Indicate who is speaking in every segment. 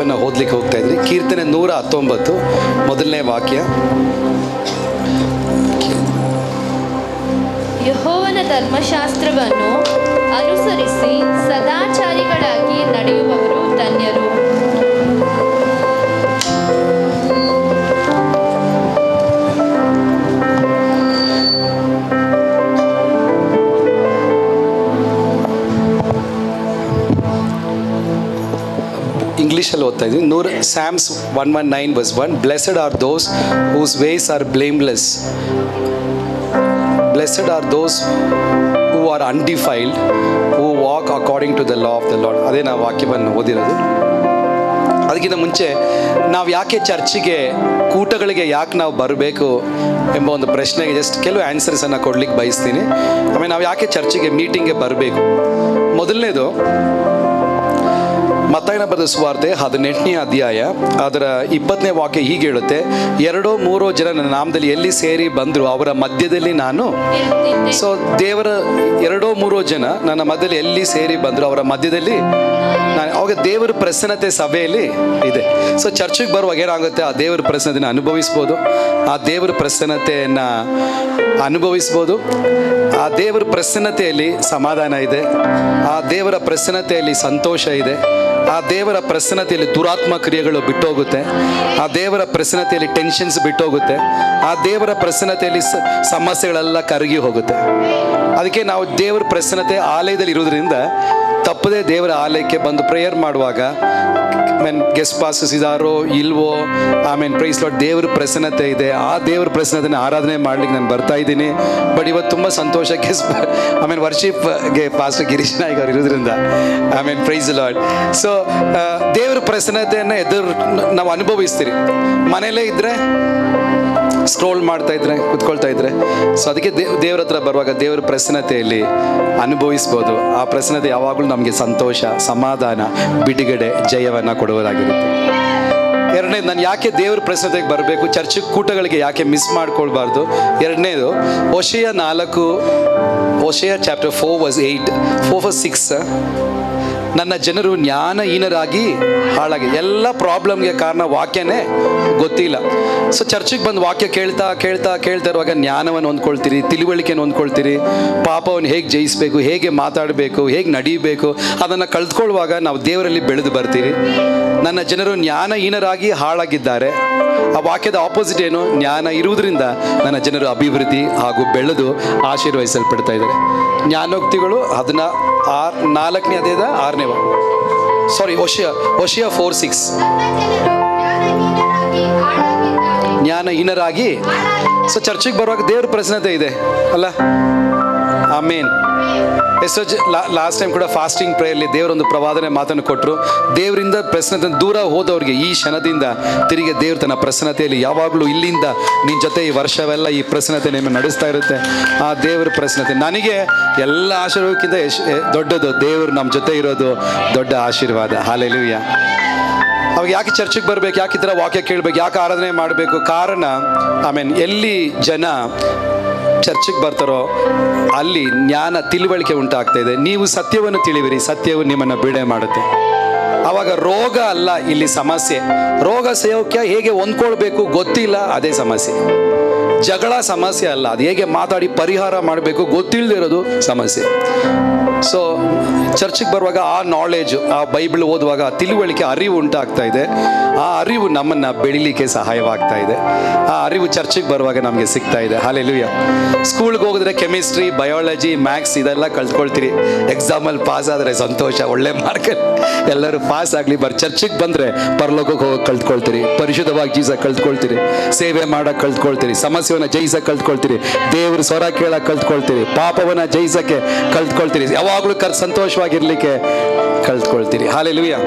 Speaker 1: ವಾಕ್ಯವನ್ನು ಓದಲಿಕ್ಕೆ ಹೋಗ್ತಾ ಇದ್ರಿ. ಕೀರ್ತನೆ 119 ಮೊದಲನೇ ವಾಕ್ಯ.
Speaker 2: ಯೆಹೋವನ ಧರ್ಮಶಾಸ್ತ್ರವನ್ನು ಅನುಸರಿಸಿ ಸದಾಚಾರಿಗಳಾಗಿ ನಡೆಯುವವರು ಧನ್ಯರು.
Speaker 1: ಇಂಗ್ಲೀಷಲ್ಲಿ ಓದ್ತಾ ಇದ್ವಿ. Psalms 119:1. Blessed are those whose ways are blameless. Blessed are those who are undefiled, who walk according to the law of the Lord. ಅದೇ ನಾವು ವಾಕ್ಯವನ್ನು ಓದಿರೋದು. ಅದಕ್ಕಿಂತ ಮುಂಚೆ ನಾವು ಯಾಕೆ ಚರ್ಚಿಗೆ, ಕೂಟಗಳಿಗೆ ಯಾಕೆ ನಾವು ಬರಬೇಕು ಎಂಬ ಒಂದು ಪ್ರಶ್ನೆಗೆ ಜಸ್ಟ್ ಕೆಲವು ಆನ್ಸರ್ಸನ್ನು ಕೊಡ್ಲಿಕ್ಕೆ ಬಯಸ್ತೀನಿ. ಆಮೇಲೆ ನಾವು ಯಾಕೆ ಚರ್ಚಿಗೆ, ಮೀಟಿಂಗ್ಗೆ ಬರಬೇಕು. ಮೊದಲನೇದು, ಮತ್ತಾಯನ ಬರೆದ ಸುವಾರ್ತೆ 18ನೇ ಅಧ್ಯಾಯ ಅದರ 20ನೇ ವಾಕ್ಯ ಹೀಗೆ ಹೇಳುತ್ತೆ, 2-3 ಜನ ನನ್ನ ನಾಮದಲ್ಲಿ ಎಲ್ಲಿ ಸೇರಿ ಬಂದರು ಅವರ ಮಧ್ಯದಲ್ಲಿ ನಾನು. ಸೊ ದೇವರ 2-3 ಜನ ನನ್ನ ಮಧ್ಯದಲ್ಲಿ ಎಲ್ಲಿ ಸೇರಿ ಬಂದರು ಅವರ ಮಧ್ಯದಲ್ಲಿ ನಾನು. ಅವಾಗ ದೇವರ ಪ್ರಸನ್ನತೆ ಸಭೆಯಲ್ಲಿ ಇದೆ. ಸೊ ಚರ್ಚಿಗೆ ಬರುವಾಗ ಏನಾಗುತ್ತೆ, ಆ ದೇವರ ಪ್ರಸನ್ನತೆಯನ್ನು ಅನುಭವಿಸ್ಬೋದು, ಆ ದೇವರ ಪ್ರಸನ್ನತೆಯನ್ನು ಅನುಭವಿಸ್ಬೋದು. ಆ ದೇವರ ಪ್ರಸನ್ನತೆಯಲ್ಲಿ ಸಮಾಧಾನ ಇದೆ, ಆ ದೇವರ ಪ್ರಸನ್ನತೆಯಲ್ಲಿ ಸಂತೋಷ ಇದೆ, ಆ ದೇವರ ಪ್ರಸನ್ನತೆಯಲ್ಲಿ ದುರಾತ್ಮ ಕ್ರಿಯೆಗಳು ಬಿಟ್ಟೋಗುತ್ತೆ, ಆ ದೇವರ ಪ್ರಸನ್ನತೆಯಲ್ಲಿ ಟೆನ್ಷನ್ಸ್ ಬಿಟ್ಟೋಗುತ್ತೆ, ಆ ದೇವರ ಪ್ರಸನ್ನತೆಯಲ್ಲಿ ಸಮಸ್ಯೆಗಳೆಲ್ಲ ಕರಗಿ ಹೋಗುತ್ತೆ. ಅದಕ್ಕೆ ನಾವು ದೇವರ ಪ್ರಸನ್ನತೆ ಆಲಯದಲ್ಲಿ ಇರೋದ್ರಿಂದ ತಪ್ಪದೇ ದೇವರ ಆಲಯಕ್ಕೆ ಬಂದು ಪ್ರೇಯರ್ ಮಾಡುವಾಗ ಗೆಸ್ಟ್ ಪಾಸಸ್ ಇದಾರೋ ಇಲ್ವೋ, ಆಮೇಲೆ ಪ್ರೈಸ್ ಲಾರ್ಡ್, ದೇವ್ರ ಪ್ರಸನ್ನತೆ ಇದೆ, ಆ ದೇವ್ರ ಪ್ರಸನ್ನತೆನ ಆರಾಧನೆ ಮಾಡ್ಲಿಕ್ಕೆ ನಾನು ಬರ್ತಾ ಇದ್ದೀನಿ. ಬಟ್ ಇವತ್ತು ತುಂಬ ಸಂತೋಷ, ಆಮೇಲೆ ವರ್ಷಿಪ್ಗೆ ಪಾಸ್ಟರ್ ಗಿರೀಶ್ ನಾಯ್ಕ ಅವ್ರು ಇರೋದ್ರಿಂದ ಆಮೇಲೆ ಪ್ರೈಸ್ ಲಾರ್ಡ್. ಸೊ ದೇವ್ರ ಪ್ರಸನ್ನತೆಯನ್ನು ಎದುರು ನಾವು ಅನುಭವಿಸ್ತೀರಿ. ಮನೇಲೇ ಇದ್ದರೆ ಸ್ಕ್ರೋಲ್ ಮಾಡ್ತಾ ಇದ್ರೆ, ಕುತ್ಕೊಳ್ತಾ ಇದ್ರೆ. ಸೊ ಅದಕ್ಕೆ ದೇವ್ರ ಹತ್ರ ಬರುವಾಗ ದೇವ್ರ ಪ್ರಸನ್ನತೆಯಲ್ಲಿ ಅನುಭವಿಸ್ಬೋದು. ಆ ಪ್ರಸನ್ನತೆ ಯಾವಾಗಲೂ ನಮಗೆ ಸಂತೋಷ, ಸಮಾಧಾನ, ಬಿಡುಗಡೆ, ಜಯವನ್ನು ಕೊಡುವುದಾಗಿರುತ್ತೆ. ಎರಡನೇದು, ನಾನು ಯಾಕೆ ದೇವ್ರ ಪ್ರಸನ್ನತೆಗೆ ಬರಬೇಕು, ಚರ್ಚ್ ಕೂಟಗಳಿಗೆ ಯಾಕೆ ಮಿಸ್ ಮಾಡ್ಕೊಳ್ಬಾರ್ದು. ಎರಡನೇದು, ಹೋಶೇಯ ಚಾಪ್ಟರ್ 4:8-6, ನನ್ನ ಜನರು ಜ್ಞಾನಹೀನರಾಗಿ ಹಾಳಾಗಿ. ಎಲ್ಲ ಪ್ರಾಬ್ಲಮ್ಗೆ ಕಾರಣ ವಾಕ್ಯನೇ ಗೊತ್ತಿಲ್ಲ. ಸೊ ಚರ್ಚಿಗೆ ಬಂದು ವಾಕ್ಯ ಕೇಳ್ತಾ ಕೇಳ್ತಾ ಕೇಳ್ತಾ ಇರುವಾಗ ಜ್ಞಾನವನ್ನು ಹೊಂದ್ಕೊಳ್ತೀರಿ, ತಿಳುವಳಿಕೆಯನ್ನು ಹೊಂದ್ಕೊಳ್ತೀರಿ, ಪಾಪವನ್ನು ಹೇಗೆ ಜಯಿಸಬೇಕು, ಹೇಗೆ ಮಾತಾಡಬೇಕು, ಹೇಗೆ ನಡೀಬೇಕು, ಅದನ್ನು ಕಲ್ತ್ಕೊಳ್ಳುವಾಗ ನಾವು ದೇವರಲ್ಲಿ ಬೆಳೆದು ಬರ್ತೀರಿ. ನನ್ನ ಜನರು ಜ್ಞಾನಹೀನರಾಗಿ ಹಾಳಾಗಿದ್ದಾರೆ. ಆ ವಾಕ್ಯದ ಆಪೋಸಿಟ್ ಏನು, ಜ್ಞಾನ ಇರುವುದರಿಂದ ನನ್ನ ಜನರು ಅಭಿವೃದ್ಧಿ ಹಾಗೂ ಬೆಳೆದು ಆಶೀರ್ವಹಿಸಲ್ಪಡ್ತಾ ಇದ್ದಾರೆ. ಜ್ಞಾನೋಕ್ತಿಗಳು 4ನೇ ಅಧ್ಯಾಯದ 6ನೇ ಸಾರಿ ಹೋಶೇಯ 4:6. ಜ್ಞಾನಹೀನರಾಗಿ. ಸೊ ಚರ್ಚಿಗೆ ಬರುವಾಗ ದೇವ್ರ ಪ್ರಸನ್ನತೆ ಇದೆ ಅಲ್ಲ. ಆಮೇನ್. ಎಷ್ಟೋ ಲಾಸ್ಟ್ ಟೈಮ್ ಕೂಡ ಫಾಸ್ಟಿಂಗ್ ಪ್ರೇಯರ್ಲಿ ದೇವರೊಂದು ಪ್ರವಾದನೆ ಮಾತನ್ನು ಕೊಟ್ಟರು. ದೇವರಿಂದ ಪ್ರಸನ್ನತೆ ದೂರ ಹೋದವ್ರಿಗೆ ಈ ಕ್ಷಣದಿಂದ ತಿರುಗಿ ದೇವ್ರ ತನ್ನ ಪ್ರಸನ್ನತೆಯಲ್ಲಿ ಯಾವಾಗಲೂ ಇಲ್ಲಿಂದ ನಿನ್ನ ಜೊತೆ ಈ ವರ್ಷವೆಲ್ಲ ಈ ಪ್ರಸನ್ನತೆ ನಿಮ್ಮ ನಡೆಸ್ತಾ ಇರುತ್ತೆ. ಆ ದೇವರ ಪ್ರಸನ್ನತೆ ನನಗೆ ಎಲ್ಲ ಆಶೀರ್ವಾದಕ್ಕಿಂತ ದೊಡ್ಡದು. ದೇವರು ನಮ್ಮ ಜೊತೆ ಇರೋದು ದೊಡ್ಡ ಆಶೀರ್ವಾದ. ಹಲ್ಲೆಲೂಯಾ. ಅವಾಗ ಯಾಕೆ ಚರ್ಚಿಗೆ ಬರಬೇಕು, ಯಾಕೆ ಈ ಥರ ವಾಕ್ಯ ಕೇಳಬೇಕು, ಯಾಕೆ ಆರಾಧನೆ ಮಾಡಬೇಕು? ಕಾರಣ ಎಲ್ಲಿ ಜನ ಚರ್ಚಿಗೆ ಬರ್ತಾರೋ ಅಲ್ಲಿ ಜ್ಞಾನ, ತಿಳುವಳಿಕೆ ಉಂಟಾಗ್ತಾ ಇದೆ. ನೀವು ಸತ್ಯವನ್ನು ತಿಳಿವಿರಿ, ಸತ್ಯವು ನಿಮ್ಮನ್ನು ಬಿಡುಗಡೆ ಮಾಡುತ್ತೆ. ಆವಾಗ ರೋಗ ಅಲ್ಲ ಇಲ್ಲಿ ಸಮಸ್ಯೆ. ರೋಗ ಸೇವಕ್ಯ ಹೇಗೆ ಹೊಂದ್ಕೊಳ್ಬೇಕು ಗೊತ್ತಿಲ್ಲ, ಅದೇ ಸಮಸ್ಯೆ. ಜಗಳ ಸಮಸ್ಯೆ ಅಲ್ಲ, ಅದು ಹೇಗೆ ಮಾತಾಡಿ ಪರಿಹಾರ ಮಾಡಬೇಕು ಗೊತ್ತಿಲ್ಲದಿರೋದು ಸಮಸ್ಯೆ. ಸೊ ಚರ್ಚಿಗೆ ಬರುವಾಗ ಆ ನಾಲೆಜು, ಆ ಬೈಬಲ್ ಓದುವಾಗ ತಿಳುವಳಿಕೆ, ಅರಿವು ಉಂಟಾಗ್ತಾ ಇದೆ. ಆ ಅರಿವು ನಮ್ಮನ್ನು ಬೆಳಿಲಿಕ್ಕೆ ಸಹಾಯವಾಗ್ತಾ ಇದೆ. ಆ ಅರಿವು ಚರ್ಚಿಗೆ ಬರುವಾಗ ನಮಗೆ ಸಿಗ್ತಾ ಇದೆ. ಹಲ್ಲೆಲೂಯಾ. ಸ್ಕೂಲ್ಗೆ ಹೋಗಿದ್ರೆ ಕೆಮಿಸ್ಟ್ರಿ, ಬಯಾಲಜಿ, ಮ್ಯಾಥ್ಸ್ ಇದೆಲ್ಲ ಕಲ್ತ್ಕೊಳ್ತೀರಿ. ಎಕ್ಸಾಮಲ್ಲಿ ಪಾಸ್ ಆದರೆ ಸಂತೋಷ, ಒಳ್ಳೆ ಮಾರ್ಕಲ್ಲಿ ಎಲ್ಲರೂ ಪಾಸ್ ಆಗಲಿ. ಚರ್ಚಿಗೆ ಬಂದರೆ ಪರಲೋಕಕ್ಕೆ ಹೋಗೋಕೆ ಕಲ್ತ್ಕೊಳ್ತೀರಿ, ಪರಿಶುದ್ಧವಾಗಿ ಜೀಸಕ್ಕೆ ಕಲ್ತ್ಕೊಳ್ತೀರಿ, ಸೇವೆ ಮಾಡೋಕೆ ಕಲ್ತ್ಕೊಳ್ತೀರಿ, ಸಮಸ್ಯೆಯನ್ನು ಜಯಿಸಕ್ಕೆ ಕಲ್ತ್ಕೊಳ್ತೀರಿ, ದೇವ್ರ ಸ್ವರ ಕೇಳಕ್ಕೆ ಕಲ್ತ್ಕೊಳ್ತೀರಿ, ಪಾಪವನ್ನು ಜಯಿಸಕ್ಕೆ ಕಲ್ತ್ಕೊಳ್ತೀರಿ, ಯಾವಾಗಲೂ ಸಂತೋಷವಾಗಿರ್ಲಿಕ್ಕೆ ಕಲ್ತ್ಕೊಳ್ತೀರಿ. ಹಲ್ಲೆಲೂಯಾ.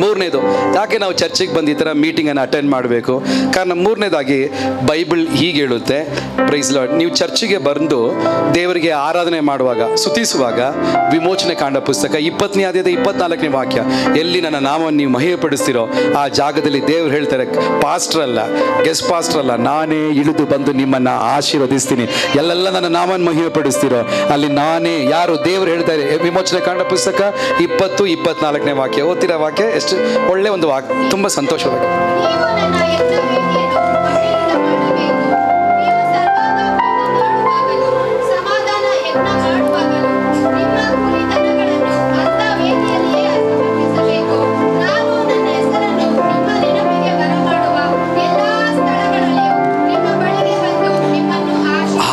Speaker 1: ಮೂರನೇದು, ಯಾಕೆ ನಾವು ಚರ್ಚಿಗೆ ಬಂದು ಈ ಥರ ಮೀಟಿಂಗನ್ನು ಅಟೆಂಡ್ ಮಾಡಬೇಕು? ಕಾರಣ ಮೂರನೇದಾಗಿ ಬೈಬಲ್ ಹೀಗೆ ಹೇಳುತ್ತೆ, ಪ್ರೈಸ್ ಲಾರ್ಡ್, ನೀವು ಚರ್ಚಿಗೆ ಬಂದು ದೇವರಿಗೆ ಆರಾಧನೆ ಮಾಡುವಾಗ, ಸ್ತುತಿಸುವಾಗ, ವಿಮೋಚನೆ ಕಾಂಡ ಪುಸ್ತಕ 20ನೇ ಅಧ್ಯಾಯದ 24ನೇ ವಾಕ್ಯ, ಎಲ್ಲಿ ನನ್ನ ನಾಮವನ್ನು ನೀವು ಮಹಿಮೆಪಡಿಸ್ತೀರೋ ಆ ಜಾಗದಲ್ಲಿ ದೇವರು ಹೇಳ್ತಾರೆ, ಪಾಸ್ಟರ್ ಅಲ್ಲ, ಗೆಸ್ಟ್ ಪಾಸ್ಟರ್ ಅಲ್ಲ, ನಾನೇ ಇಳಿದು ಬಂದು ನಿಮ್ಮನ್ನು ಆಶೀರ್ವದಿಸ್ತೀನಿ. ಎಲ್ಲೆಲ್ಲ ನನ್ನ ನಾಮವನ್ನು ಮಹಿಮೆಪಡಿಸ್ತೀರೋ ಅಲ್ಲಿ ನಾನೇ. ಯಾರು? ದೇವರು ಹೇಳ್ತಾರೆ. ವಿಮೋಚನೆ ಕಾಂಡ ಪುಸ್ತಕ 20-24ನೇ ವಾಕ್ಯ ಓದ್ತಿರೋ ವಾಕ್ಯ ಎಷ್ಟು ಎಷ್ಟು ಒಳ್ಳೆ ಒಂದು ತುಂಬ ಸಂತೋಷವಾಗಿ.
Speaker 3: ನೀವು ನನ್ನ ಯಜ್ಞವೇದಿಯನ್ನು ಭಕ್ತಿಯಿಂದ ಮಾಡಬೇಕು. ನೀವು ಸರ್ವಾಂಗಹೋಮ ಮಾಡುವಾಗಲೂ ಸಮಾಧಾನ ಯಜ್ಞ ಮಾಡುವಾಗಲೂ ನಿಮ್ಮ ಕುರಿದನಗಳನ್ನು ಅಂಥ ವೇದಿಯಲ್ಲಿಯೇ ಸಮರ್ಪಿಸಬೇಕು. ನಾನು ನನ್ನ ಹೆಸರನ್ನು ನಿಮ್ಮ ನೆನಪಿಗೆ ಬರಮಾಡುವ ಎಲ್ಲಾ ಸ್ಥಳಗಳಲ್ಲಿಯೂ ನಿಮ್ಮ ಬಳಿಗೆ ಬಂದು ನಿಮ್ಮನ್ನು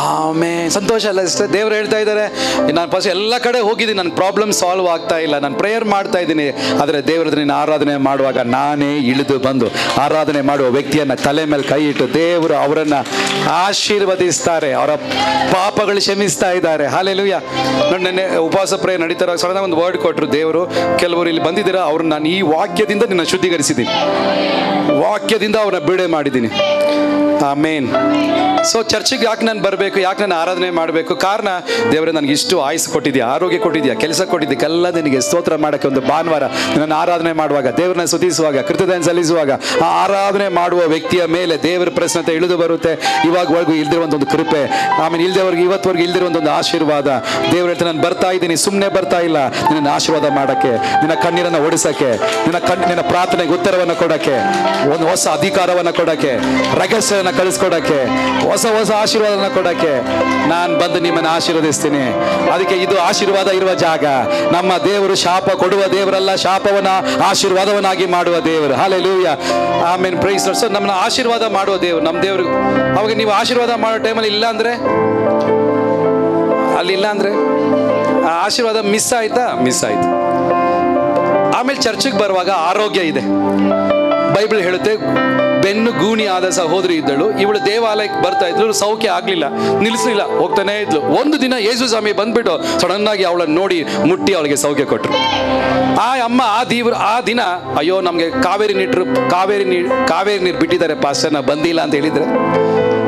Speaker 1: ಆಮೇಲೆ ಸಂತೋಷ ಅಲ್ಲ ಸಿಸ್ಟರ್? ದೇವ್ರು ಹೇಳ್ತಾ ಇದ್ದಾರೆ, ನಾನು ಫಸ್ಟ್ ಎಲ್ಲ ಕಡೆ ಹೋಗಿದ್ದೀನಿ, ನನ್ನ ಪ್ರಾಬ್ಲಮ್ ಸಾಲ್ವ್ ಆಗ್ತಾ ಇಲ್ಲ, ನಾನು ಪ್ರೇಯರ್ ಮಾಡ್ತಾ ಇದ್ದೀನಿ, ಆದರೆ ದೇವರದ್ದು ನೀನು ಆರಾಧನೆ ಮಾಡುವಾಗ ನಾನೇ ಇಳಿದು ಬಂದು ಆರಾಧನೆ ಮಾಡುವ ವ್ಯಕ್ತಿಯನ್ನು ತಲೆ ಮೇಲೆ ಕೈ ಇಟ್ಟು ದೇವರು ಅವರನ್ನು ಆಶೀರ್ವದಿಸ್ತಾರೆ, ಅವರ ಪಾಪಗಳು ಕ್ಷಮಿಸ್ತಾ ಇದ್ದಾರೆ. ಹಾಲೆಲೂಯಾ. ನೋಡಿ, ನೆನ್ನೆ ಉಪವಾಸ ಪ್ರೇಯರ್ ನಡೀತಾರ ಸಡನ್ ಒಂದು ವರ್ಡ್ ಕೊಟ್ಟರು ದೇವರು, ಕೆಲವರು ಇಲ್ಲಿ ಬಂದಿದ್ದೀರಾ, ಅವ್ರನ್ನ ನಾನು ಈ ವಾಕ್ಯದಿಂದ ನಿನ್ನ ಶುದ್ಧೀಕರಿಸಿದ್ದೀನಿ, ವಾಕ್ಯದಿಂದ ಅವ್ರನ್ನ ಬಿಡುಗಡೆ ಮಾಡಿದ್ದೀನಿ. ಆಮೇನ್. ಸೊ ಚರ್ಚಿಗೆ ಯಾಕೆ ನಾನು ಬರಬೇಕು, ಯಾಕೆ ನಾನು ಆರಾಧನೆ ಮಾಡಬೇಕು? ಕಾರಣ, ದೇವರೇ ನನಗೆ ಇಷ್ಟು ಆಯುಸ್ ಕೊಟ್ಟಿದ್ಯಾ, ಆರೋಗ್ಯ ಕೊಟ್ಟಿದ್ಯಾ, ಕೆಲಸ ಕೊಟ್ಟಿದ್ದಕ್ಕೆಲ್ಲ ನಿನಗೆ ಸ್ತೋತ್ರ ಮಾಡೋಕ್ಕೆ ಒಂದು ಭಾನುವಾರ ನನ್ನ ಆರಾಧನೆ ಮಾಡುವಾಗ, ದೇವರನ್ನ ಸ್ತುತಿಸುವಾಗ, ಕೃತಜ್ಞತೆ ಸಲ್ಲಿಸುವಾಗ ಆ ಆರಾಧನೆ ಮಾಡುವ ವ್ಯಕ್ತಿಯ ಮೇಲೆ ದೇವರ ಪ್ರಸನ್ನತೆ ಇಳಿದು ಬರುತ್ತೆ. ಇವಾಗವರೆಗೂ ಇಲ್ದಿರುವಂಥ ಒಂದು ಕೃಪೆ, ಆಮೇಲೆ ಇಲ್ದೇವರೆಗೂ ಇವತ್ತವರೆಗೂ ಇಲ್ದಿರುವಂಥ ಒಂದು ಆಶೀರ್ವಾದ. ದೇವ್ರ ಹೇಳ್ತಾ, ನಾನು ಬರ್ತಾ ಇದ್ದೀನಿ, ಸುಮ್ಮನೆ ಬರ್ತಾ ಇಲ್ಲ, ನಿನ್ನ ಆಶೀರ್ವಾದ ಮಾಡೋಕ್ಕೆ, ನಿನ್ನ ಕಣ್ಣೀರನ್ನು ಓಡಿಸೋಕ್ಕೆ, ನಿನ್ನ ಪ್ರಾರ್ಥನೆಗೆ ಉತ್ತರವನ್ನು ಕೊಡೋಕ್ಕೆ, ಒಂದು ಹೊಸ ಅಧಿಕಾರವನ್ನು ಕೊಡೋಕ್ಕೆ, ರಹಸ್ಯವನ್ನು ಕಳಿಸ್ಕೊಡೋಕ್ಕೆ, ಹೊಸ ಹೊಸ ಆಶೀರ್ವಾದನ ಕೊಡೋಕ್ಕೆ ನಾನು ಬಂದು ನಿಮ್ಮನ್ನು ಆಶೀರ್ವದಿಸ್ತೀನಿ. ಅದಕ್ಕೆ ಇದು ಆಶೀರ್ವಾದ ಇರುವ ಜಾಗ. ನಮ್ಮ ದೇವರು ಶಾಪ ಕೊಡುವ ದೇವರಲ್ಲ, ಶಾಪವನ್ನ ಆಶೀರ್ವಾದವನ್ನಾಗಿ ಮಾಡುವ ದೇವರು. Hallelujah. Amen. Praise Lord. So ನಮ್ಮನ್ನ ಆಶೀರ್ವಾದ ಮಾಡುವ ದೇವರು ನಮ್ಮ ದೇವರು. ಅವಾಗ ನೀವು ಆಶೀರ್ವಾದ ಮಾಡೋ ಟೈಮಲ್ಲಿ ಇಲ್ಲ ಅಂದರೆ, ಅಲ್ಲಿಲ್ಲ ಅಂದರೆ ಆ ಆಶೀರ್ವಾದ ಮಿಸ್ ಆಯ್ತಾ? ಮಿಸ್ ಆಯ್ತು. ಆಮೇಲೆ ಚರ್ಚಿಗೆ ಬರುವಾಗ ಆರೋಗ್ಯ ಇದೆ. ಬೈಬಲ್ ಹೇಳುತ್ತೆ, ಬೆನ್ನು ಗೂಣಿ ಆದ ಸಹೋದರಿ ಇದ್ದಳು, ಇವಳು ದೇವಾಲಯಕ್ಕೆ ಬರ್ತಾ ಇದ್ಳು, ಸೌಖ್ಯ ಆಗ್ಲಿಲ್ಲ, ನಿಲ್ಲಿಸಲಿಲ್ಲ, ಹೋಗ್ತಾನೆ ಇದ್ಲು. ಒಂದು ದಿನ ಯೇಸು ಸ್ವಾಮಿ ಬಂದ್ಬಿಟ್ಟು ಸಡನ್ ಆಗಿ ಅವಳನ್ನು ನೋಡಿ ಮುಟ್ಟಿ ಅವಳಿಗೆ ಸೌಖ್ಯ ಕೊಟ್ಟರು. ಆ ಅಮ್ಮ ಆ ದಿನ, ಅಯ್ಯೋ ನಮಗೆ ಕಾವೇರಿ ನೀರು ಬಿಟ್ಟಿದ್ದಾರೆ ಪಾಸ್ಟರ್ನ, ಬಂದಿಲ್ಲ ಅಂತ ಹೇಳಿದ್ರೆ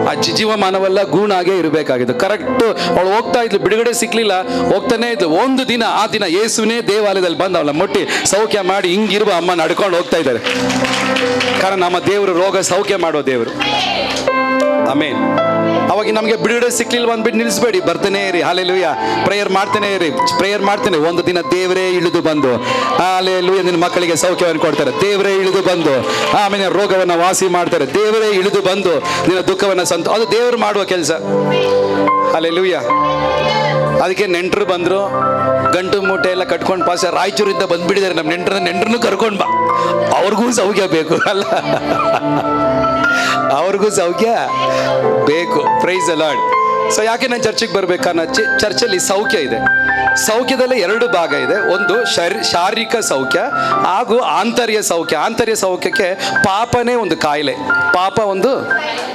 Speaker 1: ಆ ಜೀವಮಾನವೆಲ್ಲ ಗೂಣಾಗೆ ಇರಬೇಕಾಗಿತ್ತು. ಕರೆಕ್ಟ್ ಅವಳು ಹೋಗ್ತಾ ಇದ್ಲು, ಬಿಡುಗಡೆ ಸಿಕ್ಲಿಲ್ಲ, ಹೋಗ್ತಾನೆ ಇದ್ಲು. ಒಂದು ದಿನ ಆ ದಿನ ಯೇಸುನೇ ದೇವಾಲಯದಲ್ಲಿ ಬಂದು ಅವಳ ಮುಟ್ಟಿ ಸೌಖ್ಯ ಮಾಡಿ ಹಿಂಗಿರುವ ಅಮ್ಮ ನಡ್ಕೊಂಡು ಹೋಗ್ತಾ ಇದ್ದಾರೆ. ಕಾರಣ ನಮ್ಮ ದೇವರು ರೋಗ ಸೌಖ್ಯ ಮಾಡೋ ದೇವರು. ಆಮೇನ್. ಅವಾಗ ನಮಗೆ ಬಿಡುಗಡೆ ಸಿಕ್ಲಿಲ್ಲ ಅಂದ್ಬಿಟ್ಟು ನಿಲ್ಲಿಸಬೇಡಿ, ಬರ್ತಾನೆ ಇರಿ. ಹಾಲೆಲೂಯಾ. ಪ್ರೇಯರ್ ಮಾಡ್ತಾನೆ ಇರಿ, ಪ್ರೇಯರ್ ಮಾಡ್ತೇನೆ. ಒಂದು ದಿನ ದೇವರೇ ಇಳಿದು ಬಂದು ಹಾಲೆಲೂಯಾ ನಿನ್ನ ಮಕ್ಕಳಿಗೆ ಸೌಖ್ಯವನ್ನು ಕೊಡ್ತಾರೆ. ದೇವರೇ ಇಳಿದು ಬಂದು ಆಮೇಲೆ ರೋಗವನ್ನು ವಾಸಿ ಮಾಡ್ತಾರೆ. ದೇವರೇ ಇಳಿದು ಬಂದು ನಿನ್ನ ದುಃಖವನ್ನು ಅದು ದೇವರು ಮಾಡುವ ಕೆಲಸ. ಹಾಲೆಲೂಯಾ. ಅದಕ್ಕೆ ನೆಂಟರು ಬಂದರು, ಗಂಟು ಮೂಟೆ ಎಲ್ಲ ಕಟ್ಕೊಂಡು ಪಾಸ ರಾಯಚೂರಿಂದ ಬಂದ್ಬಿಟ್ಟಿದ್ದಾರೆ. ನಮ್ಮ ನೆಂಟರನ್ನು ಕರ್ಕೊಂಡು ಬಾ, ಅವ್ರಿಗೂ ಸೌಖ್ಯ ಬೇಕು ಅಲ್ಲ, ಅವ್ರಿಗೂ ಸೌಖ್ಯ ಬೇಕು. Price the lord. ಸೊ ಯಾಕೆ ನಾನು ಚರ್ಚಿಗೆ ಬರ್ಬೇಕಾನ? ಚರ್ಚಲ್ಲಿ ಸೌಖ್ಯ ಇದೆ. ಸೌಖ್ಯದಲ್ಲಿ ಎರಡು ಭಾಗ ಇದೆ. ಒಂದು ಶಾರೀರಿಕ ಸೌಖ್ಯ ಹಾಗೂ ಆಂತರ್ಯ ಸೌಖ್ಯ. ಆಂತರ್ಯ ಸೌಖ್ಯಕ್ಕೆ ಪಾಪನೇ ಒಂದು ಕಾಯಿಲೆ, ಪಾಪ ಒಂದು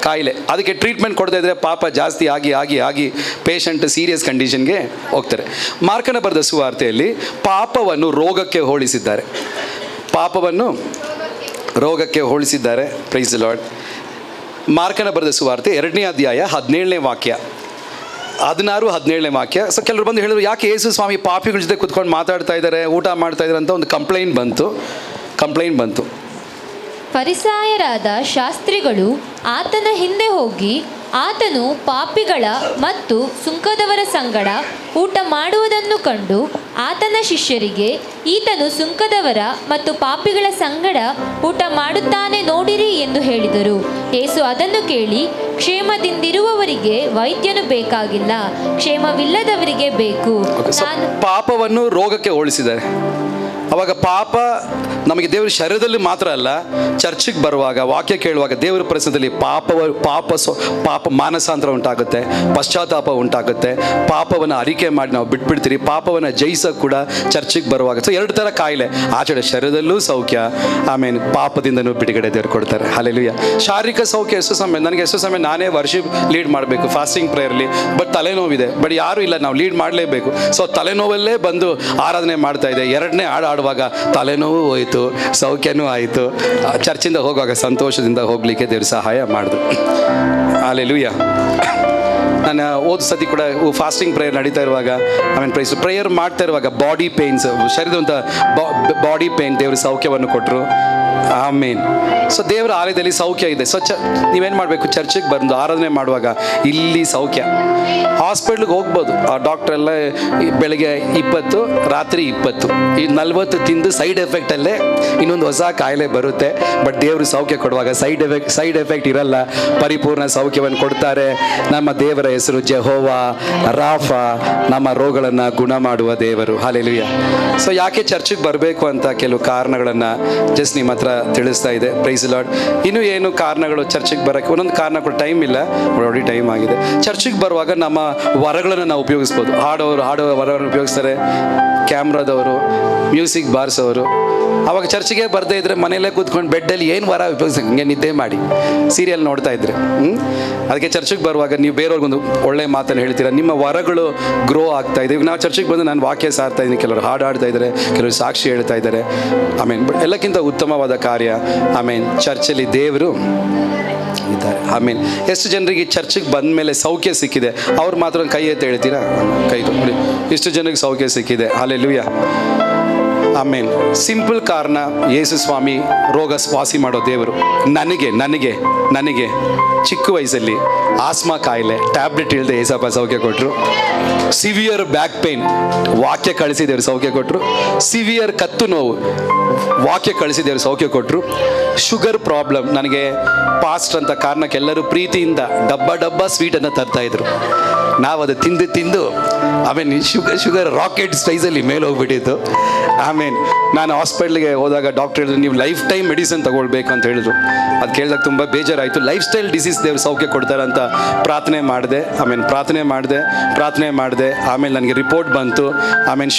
Speaker 1: ಕಾಯಿಲೆ. ಅದಕ್ಕೆ ಟ್ರೀಟ್ಮೆಂಟ್ ಕೊಡದೇ ಇದ್ರೆ ಪಾಪ ಜಾಸ್ತಿ ಆಗಿ ಆಗಿ ಆಗಿ ಪೇಷಂಟ್ ಸೀರಿಯಸ್ ಕಂಡೀಷನ್ಗೆ ಹೋಗ್ತಾರೆ. ಮಾರ್ಕನ ಬರೆದ ಸುವಾರ್ತೆಯಲ್ಲಿ ಪಾಪವನ್ನು ರೋಗಕ್ಕೆ ಹೋಲಿಸಿದ್ದಾರೆ. ಪಾಪವನ್ನು ರೋಗಕ್ಕೆ ಹೋಲಿಸಿದ್ದಾರೆ. Praise the Lord. ಮಾರ್ಕನ ಬರೆದ ಸುವಾರ್ತೆ 2ನೇ ಅಧ್ಯಾಯ 17ನೇ ವಾಕ್ಯ, 16-17ನೇ ವಾಕ್ಯ. ಸೊ ಕೆಲವರು ಬಂದು ಹೇಳಿದ್ರು, ಯಾಕೆ ಯೇಸು ಸ್ವಾಮಿ ಪಾಪಿಗಳ ಜೊತೆ ಕುತ್ಕೊಂಡು ಮಾತಾಡ್ತಾ ಇದ್ದಾರೆ, ಊಟ ಮಾಡ್ತಾ ಇದ್ದಾರೆ ಅಂತ ಒಂದು ಕಂಪ್ಲೇಂಟ್ ಬಂತು.
Speaker 2: ಫರಿಸಾಯರಾದ ಶಾಸ್ತ್ರಿಗಳು ಆತನ ಹಿಂದೆ ಹೋಗಿ, ಆತನು ಪಾಪಿಗಳ ಮತ್ತು ಸುಂಕದವರ ಸಂಗಡ ಊಟ ಮಾಡುವುದನ್ನು ಕಂಡು ಆತನ ಶಿಷ್ಯರಿಗೆ, ಈತನು ಸುಂಕದವರ ಮತ್ತು ಪಾಪಿಗಳ ಸಂಗಡ ಊಟ ಮಾಡುತ್ತಾನೆ ನೋಡಿರಿ ಎಂದು ಹೇಳಿದರು. ಯೇಸು ಅದನ್ನು ಕೇಳಿ, ಕ್ಷೇಮದಿಂದಿರುವವರಿಗೆ ವೈದ್ಯನು ಬೇಕಾಗಿಲ್ಲ, ಕ್ಷೇಮವಿಲ್ಲದವರಿಗೆ ಬೇಕು.
Speaker 1: ಪಾಪವನ್ನು ರೋಗಕ್ಕೆ ಹೋಲಿಸಿದ್ದಾರೆ. ಅವಾಗ ಪಾಪ ನಮಗೆ ದೇವರ ಶರೀರದಲ್ಲಿ ಮಾತ್ರ ಅಲ್ಲ, ಚರ್ಚಿಗೆ ಬರುವಾಗ ವಾಕ್ಯ ಕೇಳುವಾಗ ದೇವರ ಪ್ರಸನ್ನದಲ್ಲಿ ಪಾಪ ಮಾನಸಾಂತರ ಉಂಟಾಗುತ್ತೆ, ಪಶ್ಚಾತ್ತಾಪ ಉಂಟಾಗುತ್ತೆ. ಪಾಪವನ್ನು ಅರಿಕೆ ಮಾಡಿ ನಾವು ಬಿಟ್ಬಿಡ್ತೀರಿ. ಪಾಪವನ್ನು ಜಯಿಸೋಕೆ ಕೂಡ ಚರ್ಚಿಗೆ ಬರುವಾಗ. ಸೊ ಎರಡು ಥರ ಕಾಯಿಲೆ, ಆಚೆ ಶರೀರದಲ್ಲೂ ಸೌಖ್ಯ, ಆಮೇಲೆ ಪಾಪದಿಂದನೂ ಬಿಡುಗಡೆ ದೇವರು ಕೊಡ್ತಾರೆ. ಹಾಲೆಲೂಯಾ. ಶಾರೀರಿಕ ಸೌಖ್ಯ ನನಗೆ ಎಷ್ಟು ಸಮಯ ನಾನೇ ವರ್ಷಿಪ್ ಲೀಡ್ ಮಾಡಬೇಕು ಫಾಸ್ಟಿಂಗ್ ಪ್ರೇಯರ್ಲಿ, ಬಟ್ ತಲೆನೋವಿದೆ, ಬಟ್ ಯಾರೂ ಇಲ್ಲ, ನಾವು ಲೀಡ್ ಮಾಡಲೇಬೇಕು. ಸೊ ತಲೆನೋವಲ್ಲೇ ಬಂದು ಆರಾಧನೆ ಮಾಡ್ತಾ ಇದೆ. 2ನೇ ಆಡುವಾಗ ತಲೆನೋವು ಹೋಯಿತು, ಸೌಖ್ಯನೂ ಆಯಿತು. ಚರ್ಚಿಂದ ಹೋಗುವಾಗ ಸಂತೋಷದಿಂದ ಹೋಗಲಿಕ್ಕೆ ದೇವರು ಸಹಾಯ ಮಾಡಿದ್ರು. ಹಾಲೆಲೂಯಾ. ನಾನು ಸತಿ ಕೂಡ ಫಾಸ್ಟಿಂಗ್ ಪ್ರೇಯರ್ ನಡೀತಾ ಇರುವಾಗ, ಆಮೇಲೆ ಪ್ರೇಯರ್ ಮಾಡ್ತಾ ಇರುವಾಗ ಬಾಡಿ ಪೇನ್ಸ್, ಶರೀರದಂಥ ಬಾಡಿ ಪೇನ್ ದೇವರು ಸೌಖ್ಯವನ್ನು ಕೊಟ್ಟರು. ಆಮೇನ್. ಸೊ ದೇವರ ಆಲಯದಲ್ಲಿ ಸೌಖ್ಯ ಇದೆ. ಸೊ ನೀವೇನು ಮಾಡಬೇಕು, ಚರ್ಚಿಗೆ ಬಂದು ಆರಾಧನೆ ಮಾಡುವಾಗ ಇಲ್ಲಿ ಸೌಖ್ಯ. ಹಾಸ್ಪಿಟ್ಲಿಗೆ ಹೋಗ್ಬೋದು, ಆ ಡಾಕ್ಟ್ರ್ ಎಲ್ಲ ಬೆಳಗ್ಗೆ 20 ರಾತ್ರಿ 20 ಈ 40 ತಿಂದು ಸೈಡ್ ಎಫೆಕ್ಟಲ್ಲೇ ಇನ್ನೊಂದು ಹೊಸ ಕಾಯಿಲೆ ಬರುತ್ತೆ. ಬಟ್ ದೇವರು ಸೌಖ್ಯ ಕೊಡುವಾಗ ಸೈಡ್ ಎಫೆಕ್ಟ್ ಇರಲ್ಲ, ಪರಿಪೂರ್ಣ ಸೌಖ್ಯವನ್ನು ಕೊಡ್ತಾರೆ. ನಮ್ಮ ದೇವರ ಹೆಸರು ಜೆಹೋವಾ ರಾಫಾ, ನಮ್ಮ ರೋಗಗಳನ್ನು ಗುಣ ಮಾಡುವ ದೇವರು. ಹಲ್ಲೆಲೂಯಾ. ಸೊ ಯಾಕೆ ಚರ್ಚಿಗೆ ಬರಬೇಕು ಅಂತ ಕೆಲವು ಕಾರಣಗಳನ್ನು ಜಸ್ಟ್ ನಿಮ್ಮ ಹತ್ರ ತಿಳಿಸ್ತಾ ಇದೆ. Praise Lord. ಇನ್ನೂ ಏನು ಕಾರಣಗಳು ಚರ್ಚಿಗೆ ಬರೋಕ್ಕೆ? ಒಂದೊಂದು ಕಾರಣ ಕೂಡ ಟೈಮ್ ಇಲ್ಲ, ಆಲ್ರೆಡಿ ಟೈಮ್ ಆಗಿದೆ. ಚರ್ಚಿಗೆ ಬರುವಾಗ ನಮ್ಮ ವರಗಳನ್ನು ನಾವು ಉಪಯೋಗಿಸ್ಬೋದು. ಹಾಡೋ ವರಗಳನ್ನು ಉಪಯೋಗಿಸ್ತಾರೆ, ಕ್ಯಾಮ್ರಾದವರು, ಮ್ಯೂಸಿಕ್ ಬಾರ್ಸೋರು. ಅವಾಗ ಚರ್ಚಿಗೆ ಬರದೇ ಇದ್ರೆ ಮನೆಯಲ್ಲೇ ಕೂತ್ಕೊಂಡು ಬೆಡ್ಡಲ್ಲಿ ಏನು ವರ ಉಪಯೋಗಿಸ್ತಾರೆ, ಹಿಂಗೆ ನಿದ್ದೆ ಮಾಡಿ ಸೀರಿಯಲ್ ನೋಡ್ತಾ ಇದ್ರೆ. ಅದಕ್ಕೆ ಚರ್ಚಿಗೆ ಬರುವಾಗ ನೀವು ಬೇರೆಯವ್ರಿಗೊಂದು ಒಳ್ಳೆ ಮಾತನ್ನು ಹೇಳ್ತೀರಾ, ನಿಮ್ಮ ವರಗಳು ಗ್ರೋ ಆಗ್ತಾ ಇದೆ. ಈಗ ನಾವು ಚರ್ಚಿಗೆ ಬಂದು ನಾನು ವಾಕ್ಯ ಸಾರ್ತಾ ಇದ್ದೀನಿ, ಕೆಲವರು ಹಾಡು ಆಡ್ತಾ ಇದ್ದಾರೆ, ಕೆಲವರು ಸಾಕ್ಷಿ ಹೇಳ್ತಾ ಇದ್ದಾರೆ. ಬಟ್ ಎಲ್ಲಕ್ಕಿಂತ ಉತ್ತಮವಾದ ಕಾರ್ಯ ಚರ್ಚಲ್ಲಿ ದೇವರು ಇದ್ದಾರೆ. ಎಷ್ಟು ಜನರಿಗೆ ಚರ್ಚಿಗೆ ಬಂದ ಮೇಲೆ ಸೌಖ್ಯ ಸಿಕ್ಕಿದೆ? ಅವ್ರು ಮಾತ್ರ ಕೈ ಎತ್ತಿ ಹೇಳ್ತೀರಾ? ಕೈ ನೋಡಿ, ಇಷ್ಟು ಜನರಿಗೆ ಸೌಖ್ಯ ಸಿಕ್ಕಿದೆ. ಹಲ್ಲೆಲೂಯಾ. ಸಿಂಪಲ್ ಕಾರಣ, ಯೇಸು ಸ್ವಾಮಿ ರೋಗ ವಾಸಿ ಮಾಡೋ ದೇವರು. ನನಗೆ ಚಿಕ್ಕ ವಯಸ್ಸಲ್ಲಿ ಆಸ್ಮಾ ಕಾಯಿಲೆ, ಟ್ಯಾಬ್ಲೆಟ್ ಇಲ್ಲದೆ ಏಸಪ್ಪ ಸೌಖ್ಯ ಕೊಟ್ಟರು. ಸಿವಿಯರ್ ಬ್ಯಾಕ್ ಪೇನ್, ವಾಕ್ಯ ಕಳಿಸಿದೇವ್ರು ಸೌಖ್ಯ ಕೊಟ್ಟರು. ಸಿವಿಯರ್ ಕತ್ತು ನೋವು, ವಾಕ್ಯ ಕಳಿಸಿದೇವ್ರು ಸೌಖ್ಯ ಕೊಟ್ಟರು. ಶುಗರ್ ಪ್ರಾಬ್ಲಮ್, ನನಗೆ ಪಾಸ್ಟ್ ಅಂತ ಕಾರಣಕ್ಕೆ ಎಲ್ಲರೂ ಪ್ರೀತಿಯಿಂದ ಡಬ್ಬ ಸ್ವೀಟನ್ನು ತರ್ತಾಯಿದ್ರು. ನಾವು ಅದು ತಿಂದು ಶುಗರ್ ರಾಕೆಟ್ ಸ್ಪೈಸಲ್ಲಿ ಮೇಲೆ ಹೋಗ್ಬಿಟ್ಟಿತ್ತು. ನಾನು ಹಾಸ್ಪಿಟ್ಲಿಗೆ ಹೋದಾಗ ಡಾಕ್ಟರ್ ಹೇಳಿದ್ರು, ನೀವು ಲೈಫ್ ಟೈಮ್ ಮೆಡಿಸಿನ್ ತಗೊಳ್ಬೇಕು ಅಂತ ಹೇಳಿದ್ರು. ಅದು ಕೇಳಿದಾಗ ತುಂಬ ಬೇಜಾರಾಯಿತು. ಲೈಫ್ ಸ್ಟೈಲ್ ಡಿಸೀಸ್ ದೇವ್ರು ಸೌಖ್ಯ ಕೊಡ್ತಾರೆ ಅಂತ ಪ್ರಾರ್ಥನೆ ಮಾಡಿದೆ. ಆಮೇಲೆ ನನಗೆ ರಿಪೋರ್ಟ್ ಬಂತು.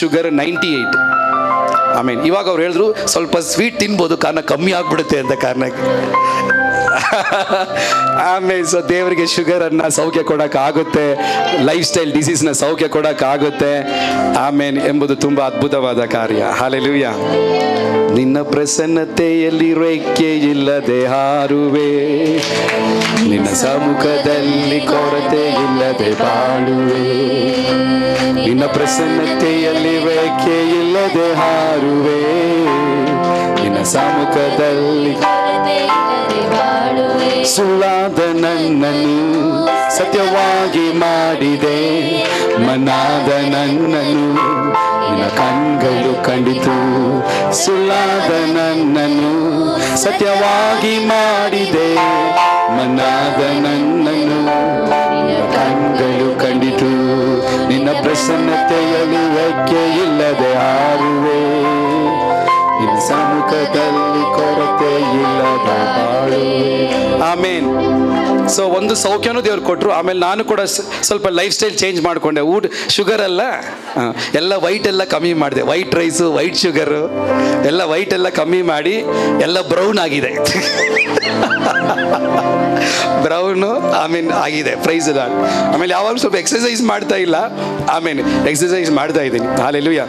Speaker 1: ಶುಗರ್ 98. ಇವಾಗ ಅವ್ರು ಹೇಳಿದ್ರು ಸ್ವಲ್ಪ ಸ್ವೀಟ್ ತಿನ್ಬೋದು, ಕಾರಣ ಕಮ್ಮಿ ಆಗ್ಬಿಡುತ್ತೆ ಅಂತ ಕಾರಣಕ್ಕೆ. ಸೊ ದೇವರಿಗೆ ಶುಗರನ್ನು ಸೌಖ್ಯ ಕೊಡೋಕ್ಕಾಗುತ್ತೆ, ಲೈಫ್ ಸ್ಟೈಲ್ ಡಿಸೀಸ್ನ ಸೌಖ್ಯ ಕೊಡೋಕ್ಕಾಗುತ್ತೆ. ಎಂಬುದು ತುಂಬ ಅದ್ಭುತವಾದ ಕಾರ್ಯ. ಹಲ್ಲೆಲೂಯಾ. ನಿನ್ನ ಪ್ರಸನ್ನತೆಯಲ್ಲಿ ರೆಕ್ಕೆ ಇಲ್ಲದೆ ಹಾರುವೆ, ನಿನ್ನ ಸಮ್ಮುಖದಲ್ಲಿ ಕೊರತೆ ಇಲ್ಲದೆ ಬಾಳುವೆ. ನಿನ್ನ ಪ್ರಸನ್ನತೆಯಲ್ಲಿ ರೆಕ್ಕೆ ಇಲ್ಲದೆ ಹಾರುವೆ, ನಿನ್ನ ಸಮ್ಮುಖದಲ್ಲಿ ಸುಳ್ಳಾದ ನನ್ನನ್ನು ಸತ್ಯವಾಗಿ ಮಾಡಿದೆ, ಮನಾದ ನನ್ನನ್ನು ನಿನ್ನ ಕಣ್ಗಳು ಕಂಡಿತು. ಸುಳ್ಳಾದ ನನ್ನನ್ನು ಸತ್ಯವಾಗಿ ಮಾಡಿದೆ, ಮನಾದ ನನ್ನನ್ನು ನಿನ್ನ ಕಣ್ಗಳು ಕಂಡಿತು. ನಿನ್ನ ಪ್ರಸನ್ನತೆಯಲ್ಲಿ ರೆಕ್ಕೆ ಇಲ್ಲದೆ ಹಾರುವೆ, ನಿನ್ನ ಸಮ್ಮುಖದಲ್ಲಿ ಕೊರತೆ ಇಲ್ಲದ ಬಾಳುವೆ. ಆಮೇನ್. ಸೊ ಒಂದು ಸೌಖ್ಯನೂ ದೇವ್ರು ಕೊಟ್ಟರು. ಆಮೇಲೆ ನಾನು ಕೂಡ ಸ್ವಲ್ಪ ಲೈಫ್ ಸ್ಟೈಲ್ ಚೇಂಜ್ ಮಾಡಿಕೊಂಡೆ. ಶುಗರ್ ಎಲ್ಲ ವೈಟ್ ಎಲ್ಲ ಕಮ್ಮಿ ಮಾಡಿದೆ. ವೈಟ್ ರೈಸು, ವೈಟ್ ಶುಗರು ಎಲ್ಲ ವೈಟ್ ಎಲ್ಲ ಕಮ್ಮಿ ಮಾಡಿ ಎಲ್ಲ ಬ್ರೌನ್ ಆಗಿದೆ. ಬ್ರೌನು ಆಗಿದೆ. ಪ್ರೈಸ್ ಇಲ್ಲ. ಆಮೇಲೆ ಯಾವಾಗ ಸ್ವಲ್ಪ ಎಕ್ಸಸೈಸ್ ಮಾಡ್ತಾ ಇಲ್ಲ, ಎಕ್ಸಸೈಸ್ ಮಾಡ್ತಾ ಇದ್ದೀನಿ. ಹಲ್ಲೆಲೂಯಾ.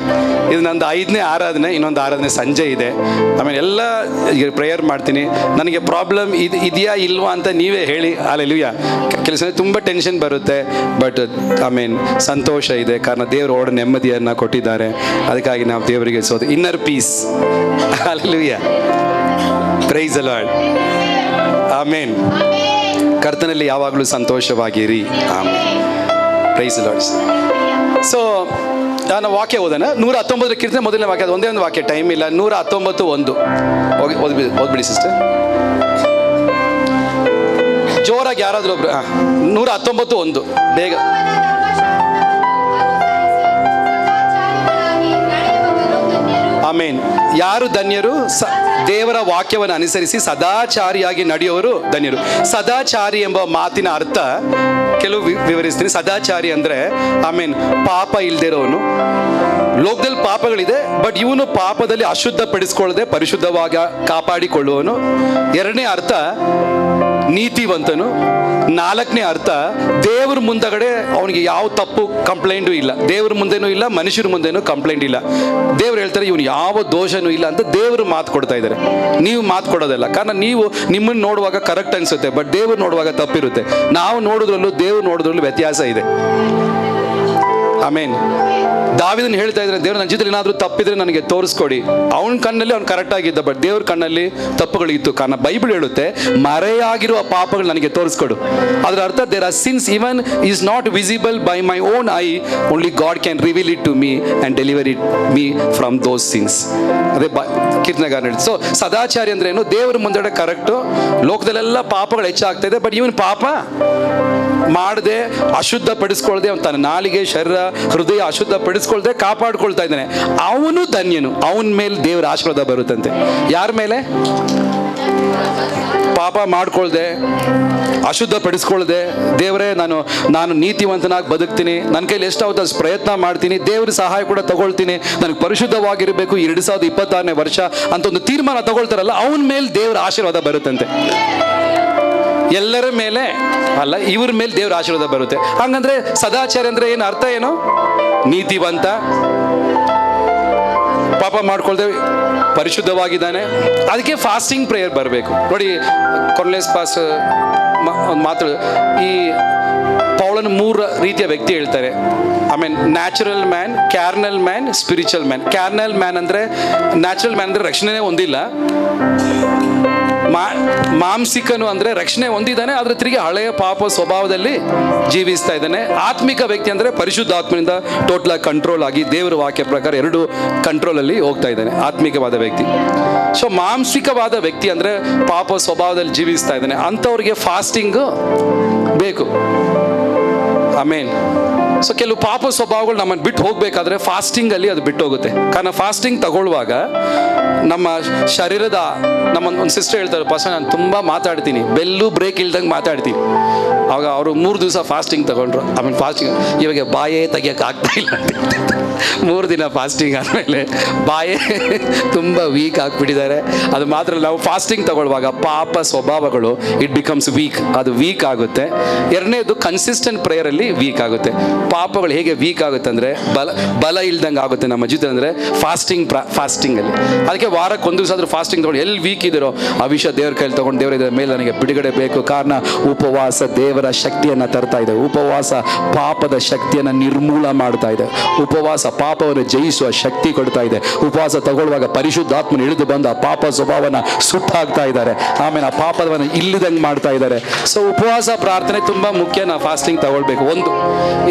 Speaker 1: ಇದು ನಂದು 5ನೇ ಆರಾಧನೆ, ಇನ್ನೊಂದು ಆರಾಧನೆ ಸಂಜೆ ಇದೆ. ಎಲ್ಲ ಈಗ ಪ್ರೇಯರ್ ಮಾಡ್ತೀನಿ. ನನಗೆ ಪ್ರಾಬ್ಲಮ್ ಇದೆಯಾ ಇಲ್ವಾ ಅಂತ ನೀವೇ ಹೇಳಿ. ಹಲ್ಲೆಲೂಯಾ. ಕೆಲಸ ತುಂಬ ಟೆನ್ಷನ್ ಬರುತ್ತೆ, ಬಟ್ ಸಂತೋಷ ಇದೆ, ಕಾರಣ ದೇವರು ಒಳ್ಳೆ ನೆಮ್ಮದಿಯನ್ನು ಕೊಟ್ಟಿದ್ದಾರೆ. ಅದಕ್ಕಾಗಿ ನಾವು ದೇವರಿಗೆ ಸೋದು inner peace. Hallelujah. Praise the Lord. Amen. ಕರ್ತನಲ್ಲಿ ಯಾವಾಗಲೂ ಸಂತೋಷವಾಗಿರಿ. Amen. Praise the Lord. So ನಾನು ವಾಕ್ಯ ಓದೋಣ. 119 ಕೀರ್ತನೆ ಮೊದಲನೇ ವಾಕ್ಯ, ಒಂದೇ ಒಂದು ವಾಕ್ಯ, ಟೈಮ್ ಇಲ್ಲ. 119:1 ಓದ್ಬಿಡಿ ಸಿಸ್ಟರ್. ಜೋರಾಗಿ ಯಾರಾದರೂ ಒಬ್ರು. 119:1 ಬೇಗ. ಆಮೇನ್. ಯಾರು ಧನ್ಯರು? ದೇವರ ವಾಕ್ಯವನ್ನು ಅನುಸರಿಸಿ ಸದಾಚಾರಿಯಾಗಿ ನಡೆಯುವವರು ಧನ್ಯರು. ಸದಾಚಾರಿ ಎಂಬ ಮಾತಿನ ಅರ್ಥ ಕೆಲವು ವಿವರಿಸ್ತೀನಿ. ಸದಾಚಾರಿ ಅಂದರೆ ಪಾಪ ಇಲ್ದಿರೋನು. ಲೋಕದಲ್ಲಿ ಪಾಪಗಳಿದೆ, ಬಟ್ ಇವನು ಪಾಪದಲ್ಲಿ ಅಶುದ್ಧಪಡಿಸ್ಕೊಳ್ಳದೆ ಪರಿಶುದ್ಧವಾಗಿ ಕಾಪಾಡಿಕೊಳ್ಳುವನು. ಎರಡನೇ ಅರ್ಥ ನೀತಿವಂತನು. ನಾಲ್ಕನೇ ಅರ್ಥ ದೇವ್ರ ಮುಂದಗಡೆ ಅವನಿಗೆ ಯಾವ ತಪ್ಪು ಕಂಪ್ಲೇಂಟು ಇಲ್ಲ. ದೇವ್ರ ಮುಂದೆನೂ ಇಲ್ಲ, ಮನುಷ್ಯರ ಮುಂದೆನೂ ಕಂಪ್ಲೇಂಟ್ ಇಲ್ಲ. ದೇವ್ರು ಹೇಳ್ತಾರೆ ಇವನು ಯಾವ ದೋಷನೂ ಇಲ್ಲ ಅಂತ ದೇವರು ಮಾತು ಕೊಡ್ತಾ ಇದ್ದಾರೆ. ನೀವು ಮಾತು ಕೊಡೋದಲ್ಲ, ಕಾರಣ ನೀವು ನಿಮ್ಮನ್ನು ನೋಡುವಾಗ ಕರೆಕ್ಟ್ ಅನ್ಸುತ್ತೆ, ಬಟ್ ದೇವ್ರು ನೋಡುವಾಗ ತಪ್ಪಿರುತ್ತೆ. ನಾವು ನೋಡೋದ್ರಲ್ಲೂ ದೇವ್ರು ನೋಡೋದ್ರಲ್ಲೂ ವ್ಯತ್ಯಾಸ ಇದೆ. ಆಮೇನ್. ದಾವೀದನು ಹೇಳ್ತಾ ಇದ್ರೆ, ದೇವ್ರು ನನ್ನ ಜೀವಿತದಲ್ಲಿ ಏನಾದರೂ ತಪ್ಪಿದ್ರೆ ನನಗೆ ತೋರಿಸ್ಕೊಡಿ. ಅವನ ಕಣ್ಣಲ್ಲಿ ಅವ್ನು ಕರೆಕ್ಟ್ ಆಗಿದ್ದ, ಬಟ್ ದೇವ್ರ ಕಣ್ಣಲ್ಲಿ ತಪ್ಪುಗಳಿತ್ತು. ಕಾರಣ ಬೈಬಲ್ ಹೇಳುತ್ತೆ, ಮರೆಯಾಗಿರುವ ಪಾಪಗಳು ನನಗೆ ತೋರಿಸ್ಕೊಡು. ಅದರ ಅರ್ಥ, there are sins even is not visible by my own eye, only God can reveal it to me and deliver it me from those sins. ಅದೇ ಕೀರ್ತನೆಗಾರ ಹೇಳಿ. ಸೊ ಸದಾಚಾರಿ ಅಂದ್ರೆ ಏನು? ದೇವ್ರ ಮುಂದೆ ಕರೆಕ್ಟು. ಲೋಕದಲ್ಲೆಲ್ಲ ಪಾಪಗಳು ಹೆಚ್ಚಾಗ್ತಾ ಇದೆ, ಬಟ್ ಇವನ್ ಪಾಪ ಮಾಡದೆ, ಅಶುದ್ಧ ಪಡಿಸ್ಕೊಳ್ದೆ, ಅವನು ತನ್ನ ನಾಲಿಗೆ, ಶರೀರ, ಹೃದಯ ಅಶುದ್ಧ ಪಡಿಸ್ಕೊಳ್ದೆ ಕಾಪಾಡ್ಕೊಳ್ತಾ ಇದ್ದಾನೆ. ಅವನು ಧನ್ಯನು. ಅವನ ಮೇಲೆ ದೇವರ ಆಶೀರ್ವಾದ ಬರುತ್ತಂತೆ. ಯಾರ ಮೇಲೆ? ಪಾಪ ಮಾಡ್ಕೊಳ್ದೆ, ಅಶುದ್ಧ ಪಡಿಸ್ಕೊಳ್ದೆ, ದೇವರೇ ನಾನು ನೀತಿವಂತನಾಗಿ ಬದುಕ್ತೀನಿ, ನನ್ನ ಕೈಲಿ ಎಷ್ಟಾಗುತ್ತೆ ಅಷ್ಟು ಪ್ರಯತ್ನ ಮಾಡ್ತೀನಿ, ದೇವ್ರ ಸಹಾಯ ಕೂಡ ತಗೊಳ್ತೀನಿ, ನನಗೆ ಪರಿಶುದ್ಧವಾಗಿರಬೇಕು 2026ನೇ ವರ್ಷ ಅಂತ ಒಂದು ತೀರ್ಮಾನ ತಗೊಳ್ತಾರಲ್ಲ, ಅವನ ಮೇಲೆ ದೇವರ ಆಶೀರ್ವಾದ ಬರುತ್ತಂತೆ. ಎಲ್ಲರ ಮೇಲೆ ಅಲ್ಲ, ಇವ್ರ ಮೇಲೆ ದೇವರ ಆಶೀರ್ವಾದ ಬರುತ್ತೆ. ಹಂಗಂದ್ರೆ ಸದಾಚಾರ ಅಂದ್ರೆ ಏನು? ಅರ್ಥ ಏನು? ನೀತಿವಂತ, ಪಾಪ ಮಾಡ್ಕೊಳ್ದೆ ಪರಿಶುದ್ಧವಾಗಿದ್ದಾನೆ. ಅದಕ್ಕೆ ಫಾಸ್ಟಿಂಗ್ ಪ್ರೇಯರ್ ಬರಬೇಕು. ನೋಡಿ, ಕೊರ್ನೆಲಿಯಸ್ ಪಾಸ್ ಒಂದು ಮಾತು, ಈ ಪೌಲನ 3 ರೀತಿಯ ವ್ಯಕ್ತಿ ಹೇಳ್ತಾರೆ. Natural man, carnal man, spiritual man. Carnal man ಅಂದ್ರೆ, ನ್ಯಾಚುರಲ್ ಮ್ಯಾನ್ ಅಂದ್ರೆ ರಕ್ಷಣೆನೇ ಹೊಂದಿಲ್ಲ. ಮಾಂಸಿಕನು ಅಂದ್ರೆ ರಕ್ಷಣೆ ಹೊಂದಿದ್ದಾನೆ, ಆದ್ರೆ ತಿರುಗಿ ಹಳೆಯ ಪಾಪ ಸ್ವಭಾವದಲ್ಲಿ ಜೀವಿಸ್ತಾ ಇದ್ದಾನೆ. ಆತ್ಮಿಕ ವ್ಯಕ್ತಿ ಅಂದ್ರೆ ಪರಿಶುದ್ಧಾತ್ಮನಿಂದ ಟೋಟಲ್ ಆಗಿ ಕಂಟ್ರೋಲ್ ಆಗಿ ದೇವರ ವಾಕ್ಯ ಪ್ರಕಾರ 2 ಕಂಟ್ರೋಲ್ ಅಲ್ಲಿ ಹೋಗ್ತಾ ಇದ್ದಾನೆ, ಆತ್ಮಿಕವಾದ ವ್ಯಕ್ತಿ. ಸೊ ಮಾಂಸಿಕವಾದ ವ್ಯಕ್ತಿ ಅಂದ್ರೆ ಪಾಪ ಸ್ವಭಾವದಲ್ಲಿ ಜೀವಿಸ್ತಾ ಇದ್ದಾನೆ, ಅಂಥವ್ರಿಗೆ ಫಾಸ್ಟಿಂಗ್ ಬೇಕು. ಆಮೇನ್. ಸೊ ಕೆಲವು ಪಾಪ ಸ್ವಭಾವಗಳು ನಮ್ಮನ್ನು ಬಿಟ್ಟು ಹೋಗ್ಬೇಕಾದ್ರೆ ಫಾಸ್ಟಿಂಗಲ್ಲಿ ಅದು ಬಿಟ್ಟು ಹೋಗುತ್ತೆ. ಕಾರಣ ಫಾಸ್ಟಿಂಗ್ ತಗೊಳ್ಳುವಾಗ ನಮ್ಮ ಶರೀರದ, ಒಂದು ಸಿಸ್ಟರ್ ಹೇಳ್ತಾರೆ, ಪಾಸ್ ನಾನು ತುಂಬ ಮಾತಾಡ್ತೀನಿ, ಬೆಲ್ಲು ಬ್ರೇಕ್ ಇಲ್ದಂಗೆ ಮಾತಾಡ್ತೀನಿ. ಆವಾಗ ಅವರು 3 ದಿವಸ ಫಾಸ್ಟಿಂಗ್ ತಗೊಂಡ್ರು. ಫಾಸ್ಟಿಂಗ್ ಇವಾಗ ಬಾಯೇ ತೆಗಿಯೋಕೆ ಆಗ್ತಾ ಇಲ್ಲ. 3 ದಿನ ಫಾಸ್ಟಿಂಗ್ ಆದಮೇಲೆ ಬಾಯೇ ತುಂಬ ವೀಕ್ ಆಗಿಬಿಟ್ಟಿದ್ದಾರೆ. ಅದು ಮಾತ್ರ ನಾವು ಫಾಸ್ಟಿಂಗ್ ತಗೊಳ್ಳುವಾಗ ಪಾಪ ಸ್ವಭಾವಗಳು ಇಟ್ ಬಿಕಮ್ಸ್ ವೀಕ್, ಅದು ವೀಕ್ ಆಗುತ್ತೆ. ಎರಡನೇದು ಕನ್ಸಿಸ್ಟೆಂಟ್ ಪ್ರೇಯರಲ್ಲಿ ವೀಕ್ ಆಗುತ್ತೆ. ಪಾಪಗಳು ಹೇಗೆ ವೀಕ್ ಆಗುತ್ತೆ ಅಂದರೆ ಬಲ ಇಲ್ದಂಗೆ ಆಗುತ್ತೆ ನಮ್ಮ ಜೀವಿತ ಅಂದರೆ ಫಾಸ್ಟಿಂಗಲ್ಲಿ. ಅದಕ್ಕೆ ವಾರಕ್ಕೆ 1 ದಿವಸ ಆದರೂ ಫಾಸ್ಟಿಂಗ್ ತಗೊಂಡು, ಎಲ್ಲಿ ವೀಕ್ ಇದರೋ ಆ ವಿಷಯ ದೇವ್ರ ಕೈಲಿ ತೊಗೊಂಡು, ದೇವರ ಇದರ ಮೇಲೆ ನನಗೆ ಬಿಡುಗಡೆ ಬೇಕು. ಕಾರಣ ಉಪವಾಸ ದೇವರ ಶಕ್ತಿಯನ್ನು ತರ್ತಾ ಇದೆ. ಉಪವಾಸ ಪಾಪದ ಶಕ್ತಿಯನ್ನು ನಿರ್ಮೂಲ ಮಾಡ್ತಾ ಇದೆ. ಉಪವಾಸ ಪಾಪವನ್ನು ಜಯಿಸುವ ಶಕ್ತಿ ಕೊಡ್ತಾ ಇದೆ. ಉಪವಾಸ ತಗೊಳ್ಳುವಾಗ ಪರಿಶುದ್ಧಾತ್ಮನ ಇಳಿದು ಬಂದು ಆ ಪಾಪ ಸ್ವಭಾವನ ಸುಟ್ಟಾಗ್ತಾ ಇದ್ದಾರೆ. ಆಮೇಲೆ ಆ ಪಾಪವನ್ನು ಇಲ್ಲದಂಗೆ ಮಾಡ್ತಾ ಇದ್ದಾರೆ. ಸೊ ಉಪವಾಸ ಪ್ರಾರ್ಥನೆ ತುಂಬ ಮುಖ್ಯ. ನಾವು ಫಾಸ್ಟಿಂಗ್ ತಗೊಳ್ಬೇಕು. 1.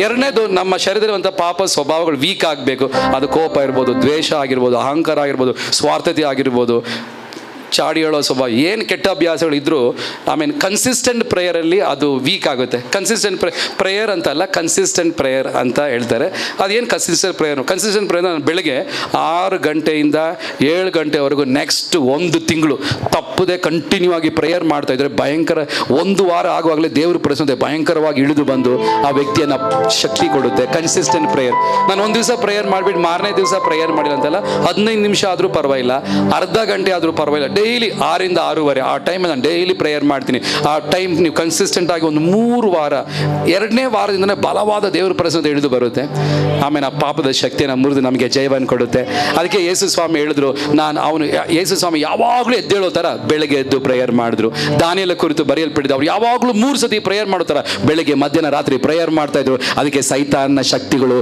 Speaker 1: ಎರಡನೇದು, ನಮ್ಮ ಶರೀರವಂಥ ಪಾಪ ಸ್ವಭಾವಗಳು ವೀಕ್ ಆಗಬೇಕು. ಅದು ಕೋಪ ಇರ್ಬೋದು, ದ್ವೇಷ ಆಗಿರ್ಬೋದು, ಅಹಂಕಾರ ಆಗಿರ್ಬೋದು, ಸ್ವಾರ್ಥತೆ ಆಗಿರ್ಬೋದು, ಚಾಡಿ ಹೇಳೋ ಸ್ವಭಾವ, ಏನು ಕೆಟ್ಟ ಅಭ್ಯಾಸಗಳಿದ್ರು ಕನ್ಸಿಸ್ಟೆಂಟ್ ಪ್ರೇಯರಲ್ಲಿ ಅದು ವೀಕ್ ಆಗುತ್ತೆ. ಕನ್ಸಿಸ್ಟೆಂಟ್ ಪ್ರೇಯರ್ ಅಂತ ಅಲ್ಲ, ಕನ್ಸಿಸ್ಟೆಂಟ್ ಪ್ರೇಯರ್ ಅಂತ ಹೇಳ್ತಾರೆ. ಅದೇನು ಕನ್ಸಿಸ್ಟೆಂಟ್ ಪ್ರೇಯರ್? ಕನ್ಸಿಸ್ಟೆಂಟ್ ಪ್ರೇಯರ್ ನಾನು ಬೆಳಗ್ಗೆ 6 ಗಂಟೆಯಿಂದ 7 ಗಂಟೆವರೆಗೂ ನೆಕ್ಸ್ಟ್ 1 ತಿಂಗಳು ತಪ್ಪದೆ ಕಂಟಿನ್ಯೂ ಆಗಿ ಪ್ರೇಯರ್ ಮಾಡ್ತಾ ಇದ್ರೆ ಭಯಂಕರ, 1 ವಾರ ಆಗುವಾಗಲೇ ದೇವ್ರ ಪ್ರಸನ್ನತೆ ಭಯಂಕರವಾಗಿ ಇಳಿದು ಬಂದು ಆ ವ್ಯಕ್ತಿಯನ್ನು ಶಕ್ತಿ ಕೊಡುತ್ತೆ. Consistent prayer. ನಾನು 1 ದಿವಸ ಪ್ರೇಯರ್ ಮಾಡಿಬಿಟ್ಟು ಮಾರನೇ ದಿವಸ ಪ್ರೇಯರ್ ಮಾಡಿಲ್ಲ ಅಂತಲ್ಲ, 15 ನಿಮಿಷ ಆದರೂ ಪರವಾಗಿಲ್ಲ, ಅರ್ಧ ಗಂಟೆ ಆದರೂ ಪರವಾಗಿಲ್ಲ, ಡೈಲಿ 6ರಿಂದ 6:30 ಆ ಟೈಮಲ್ಲಿ ನಾನು ಡೈಲಿ ಪ್ರೇಯರ್ ಮಾಡ್ತೀನಿ. ಆ ಟೈಮ್ ನೀವು ಕನ್ಸಿಸ್ಟೆಂಟ್ ಆಗಿ ಒಂದು 3 ವಾರ, 2ನೇ ವಾರದಿಂದನೇ ಬಲವಾದ ದೇವರ ಪ್ರಸನ್ನತೆ ಇಳಿದು ಬರುತ್ತೆ. ಆಮೇಲೆ ಆ ಪಾಪದ ಶಕ್ತಿಯನ್ನು ಮುರಿದು ನಮಗೆ ಜಯವನ್ನು ಕೊಡುತ್ತೆ. ಅದಕ್ಕೆ ಯೇಸು ಸ್ವಾಮಿ ಹೇಳಿದ್ರು, ಯೇಸು ಸ್ವಾಮಿ ಯಾವಾಗಲೂ ಎದ್ದೇಳೋ ಥರ ಬೆಳಗ್ಗೆ ಎದ್ದು ಪ್ರೇಯರ್ ಮಾಡಿದ್ರು. ದಾನಿಯೇಲ ಕುರಿತು ಬರೆಯಲ್ಪಟ್ಟಿದ್ದು, ಅವ್ರು ಯಾವಾಗಲೂ 3 ಸತಿ ಪ್ರೇಯರ್ ಮಾಡೋ ಥರ ಬೆಳಗ್ಗೆ, ಮಧ್ಯಾಹ್ನ, ರಾತ್ರಿ ಪ್ರೇಯರ್ ಮಾಡ್ತಾ ಇದ್ರು. ಅದಕ್ಕೆ ಸೈತಾನ್ನ ಶಕ್ತಿಗಳು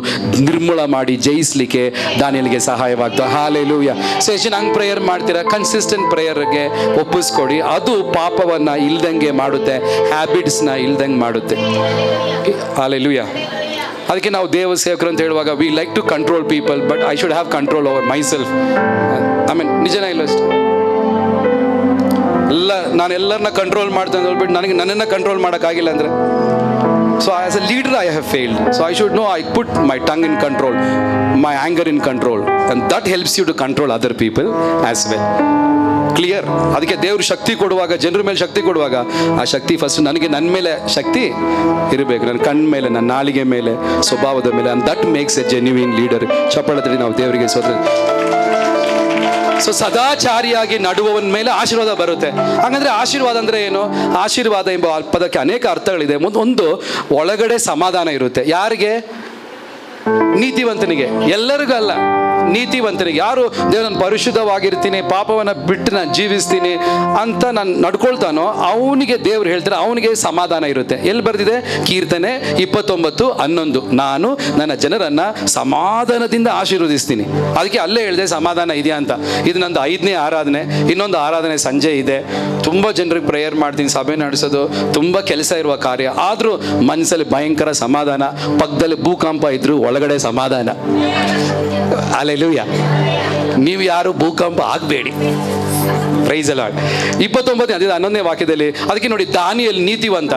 Speaker 1: ನಿರ್ಮೂಲ ಮಾಡಿ ಜಯಿಸಲಿಕ್ಕೆ ದಾನಿಯೇಲಗೆ ಸಹಾಯವಾಗ್ತದೆ. ಹಾಲೆಲೂಯಾ. ಸೊ ಎಷ್ಟು ಹಂಗೆ ಪ್ರೇಯರ್ ಮಾಡ್ತೀರಾ? ಕನ್ಸಿಸ್ಟೆಂಟ್ ಪ್ರೇಯರ್ಗೆ ಒಪ್ಪಿಸ್ಕೊಡಿ. ಅದು ಪಾಪವನ್ನು ಇಲ್ದಂಗೆ ಮಾಡುತ್ತೆ, ಹ್ಯಾಬಿಟ್ಸ್ನ ಇಲ್ದಂಗೆ ಮಾಡುತ್ತೆ. ಹಾಲೆಲೂಯಾ. ಅದಕ್ಕೆ ನಾವು ದೇವ ಸೇವಕರು ಅಂತ ಹೇಳುವಾಗ we like to control people, but I should have control over my self. ನಿಜನೇ ಇಲ್ಲ ಅಷ್ಟು ನಾನು ಎಲ್ಲರನ್ನ ಕಂಟ್ರೋಲ್ ಮಾಡ್ತೇನೆ ಅಂದ್ಬಿಟ್ಟು ನನ್ನನ್ನು ಕಂಟ್ರೋಲ್ ಮಾಡೋಕ್ಕಾಗಿಲ್ಲ ಅಂದರೆ, so as a leader I have failed. So I should know I put my tongue in control, my anger in control, and that helps you to control other people as well. Clear? ಅದಕ್ಕೆ ದೇವರು ಶಕ್ತಿ ಕೊಡುವಾಗ, ಜನರ ಮೇಲೆ ಶಕ್ತಿ ಕೊಡುವಾಗ, ಆ ಶಕ್ತಿ first ನನ್ನ ಮೇಲೆ ಶಕ್ತಿ ಇರಬೇಕು, ನನ್ನ ಕಣ್ಣ ಮೇಲೆ, ನನ್ನ ನಾಲಿಗೆ ಮೇಲೆ, ಸ್ವಭಾವದ ಮೇಲೆ. And that makes a genuine leader. ಚಪ್ಪಳದಲ್ಲಿ ನಾವು ದೇವರಿಗೆ ಸ್ವತಃ. ಸೊ ಸದಾಚಾರಿಯಾಗಿ ನಡುವವನ ಮೇಲೆ ಆಶೀರ್ವಾದ ಬರುತ್ತೆ. ಹಾಗಂದ್ರೆ ಆಶೀರ್ವಾದ ಅಂದ್ರೆ ಏನು? ಆಶೀರ್ವಾದ ಎಂಬ ಪದಕ್ಕೆ ಅನೇಕ ಅರ್ಥಗಳಿದೆ. ಒಂದು, ಒಳಗಡೆ ಸಮಾಧಾನ ಇರುತ್ತೆ. ಯಾರಿಗೆ? ನೀತಿವಂತನಿಗೆ, ಎಲ್ಲರಿಗೂ ಅಲ್ಲ, ನೀತಿವಂತನಿಗೆ. ಯಾರು ದೇವ್ರು ನಾನು ಪರಿಶುದ್ಧವಾಗಿರ್ತೀನಿ, ಪಾಪವನ್ನು ಬಿಟ್ಟು ನಾನು ಜೀವಿಸ್ತೀನಿ ಅಂತ ನಾನು ನಡ್ಕೊಳ್ತಾನೋ ಅವನಿಗೆ ದೇವ್ರು ಹೇಳ್ತಾರೆ, ಅವನಿಗೆ ಸಮಾಧಾನ ಇರುತ್ತೆ. ಎಲ್ಲಿ ಬರೆದಿದೆ? ಕೀರ್ತನೆ 29:11, ನಾನು ನನ್ನ ಜನರನ್ನು ಸಮಾಧಾನದಿಂದ ಆಶೀರ್ವದಿಸ್ತೀನಿ. ಅದಕ್ಕೆ ಅಲ್ಲೇ ಹೇಳಿದೆ ಸಮಾಧಾನ ಇದೆಯಾ ಅಂತ. ಇದು ನಂದು 5ನೇ ಆರಾಧನೆ, ಇನ್ನೊಂದು ಆರಾಧನೆ ಸಂಜೆ ಇದೆ. ತುಂಬ ಜನರಿಗೆ ಪ್ರೇಯರ್ ಮಾಡ್ತೀನಿ, ಸಭೆ ನಡೆಸೋದು ತುಂಬ ಕೆಲಸ ಇರುವ ಕಾರ್ಯ. ಆದರೂ ಮನಸ್ಸಲ್ಲಿ ಭಯಂಕರ ಸಮಾಧಾನ. ಪಕ್ಕದಲ್ಲಿ ಭೂಕಂಪ ಇದ್ರೂ ಒಳಗಡೆ ಸಮಾಧಾನ. ಹಲ್ಲೆಲೂಯಾ. ನೀವು ಯಾರು ಭೂಕಂಪ ಆಗಬೇಡಿ. Price the lord. 29:11 ವಾಕ್ಯದಲ್ಲಿ ಅದಕ್ಕೆ ನೋಡಿ, ದಾನಿಯೇಲ್ ನೀತಿವಂತ.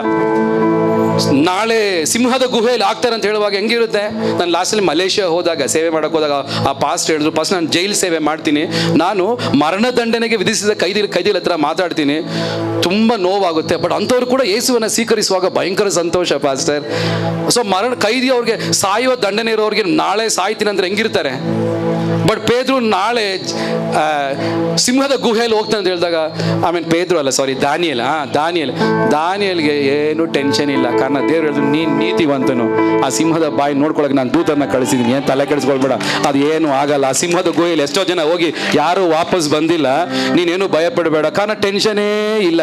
Speaker 1: ನಾಳೆ ಸಿಂಹದ ಗುಹೆಯಲ್ಲಿ ಆಗ್ತಾರೆ ಅಂತ ಹೇಳುವಾಗ ಹೆಂಗಿರುತ್ತೆ? ನಾನು ಲಾಸ್ಟಲ್ಲಿ ಮಲೇಷ್ಯಾ ಹೋದಾಗ, ಸೇವೆ ಮಾಡೋಕೆ ಹೋದಾಗ, ಆ ಪಾಸ್ಟ್ ಹೇಳಿದ್ರು, ಫಸ್ಟ್ ನಾನು ಜೈಲ್ ಸೇವೆ ಮಾಡ್ತೀನಿ, ನಾನು ಮರಣದಂಡನೆಗೆ ವಿಧಿಸಿದ ಕೈದಿಗಳ ಹತ್ರ ಮಾತಾಡ್ತೀನಿ, ತುಂಬ ನೋವಾಗುತ್ತೆ. ಬಟ್ ಅಂಥವ್ರು ಕೂಡ ಯೇಸುವನ್ನು ಸ್ವೀಕರಿಸುವಾಗ ಭಯಂಕರ ಸಂತೋಷ ಪಾಸ್ಟರ್. ಸೊ ಕೈದಿ ಅವ್ರಿಗೆ ಸಾಯುವ ದಂಡನೆ ಇರೋರಿಗೆ ನಾಳೆ ಸಾಯ್ತೀನಿ ಅಂದ್ರೆ ಹೆಂಗಿರ್ತಾರೆ? ಬಟ್ ಪೇದ್ರು ನಾಳೆ ಸಿಂಹದ ಗುಹೆಯಲ್ಲಿ ಹೋಗ್ತಾನೆ ಅಂತ ಹೇಳಿದಾಗ, ಆಮೇಲೆ ಪೇದ್ರು ಅಲ್ಲ, ಸಾರಿ, ದಾನಿಯೇಲ್ಗೆ ಏನು ಟೆನ್ಷನ್ ಇಲ್ಲ. ಕಾರಣ ದೇವ್ರು ಹೇಳಿದ್ರು, ನೀನು ನೀತಿವಂತನು, ಆ ಸಿಂಹದ ಬಾಯಿ ನೋಡ್ಕೊಳಕ್ಕೆ ನಾನು ದೂತರನ್ನ ಕಳಿಸಿದ್ದೀನಿ, ಏನು ತಲೆ ಕೆಡಿಸ್ಕೊಳ್ಬೇಡ, ಅದು ಏನು ಆಗಲ್ಲ. ಆ ಸಿಂಹದ ಗುಹೆಯಲ್ಲಿ ಎಷ್ಟೋ ಜನ ಹೋಗಿ ಯಾರೂ ವಾಪಸ್ ಬಂದಿಲ್ಲ, ನೀನೇನು ಭಯಪಡಬೇಡ, ಕಾರಣ ಟೆನ್ಷನೇ ಇಲ್ಲ.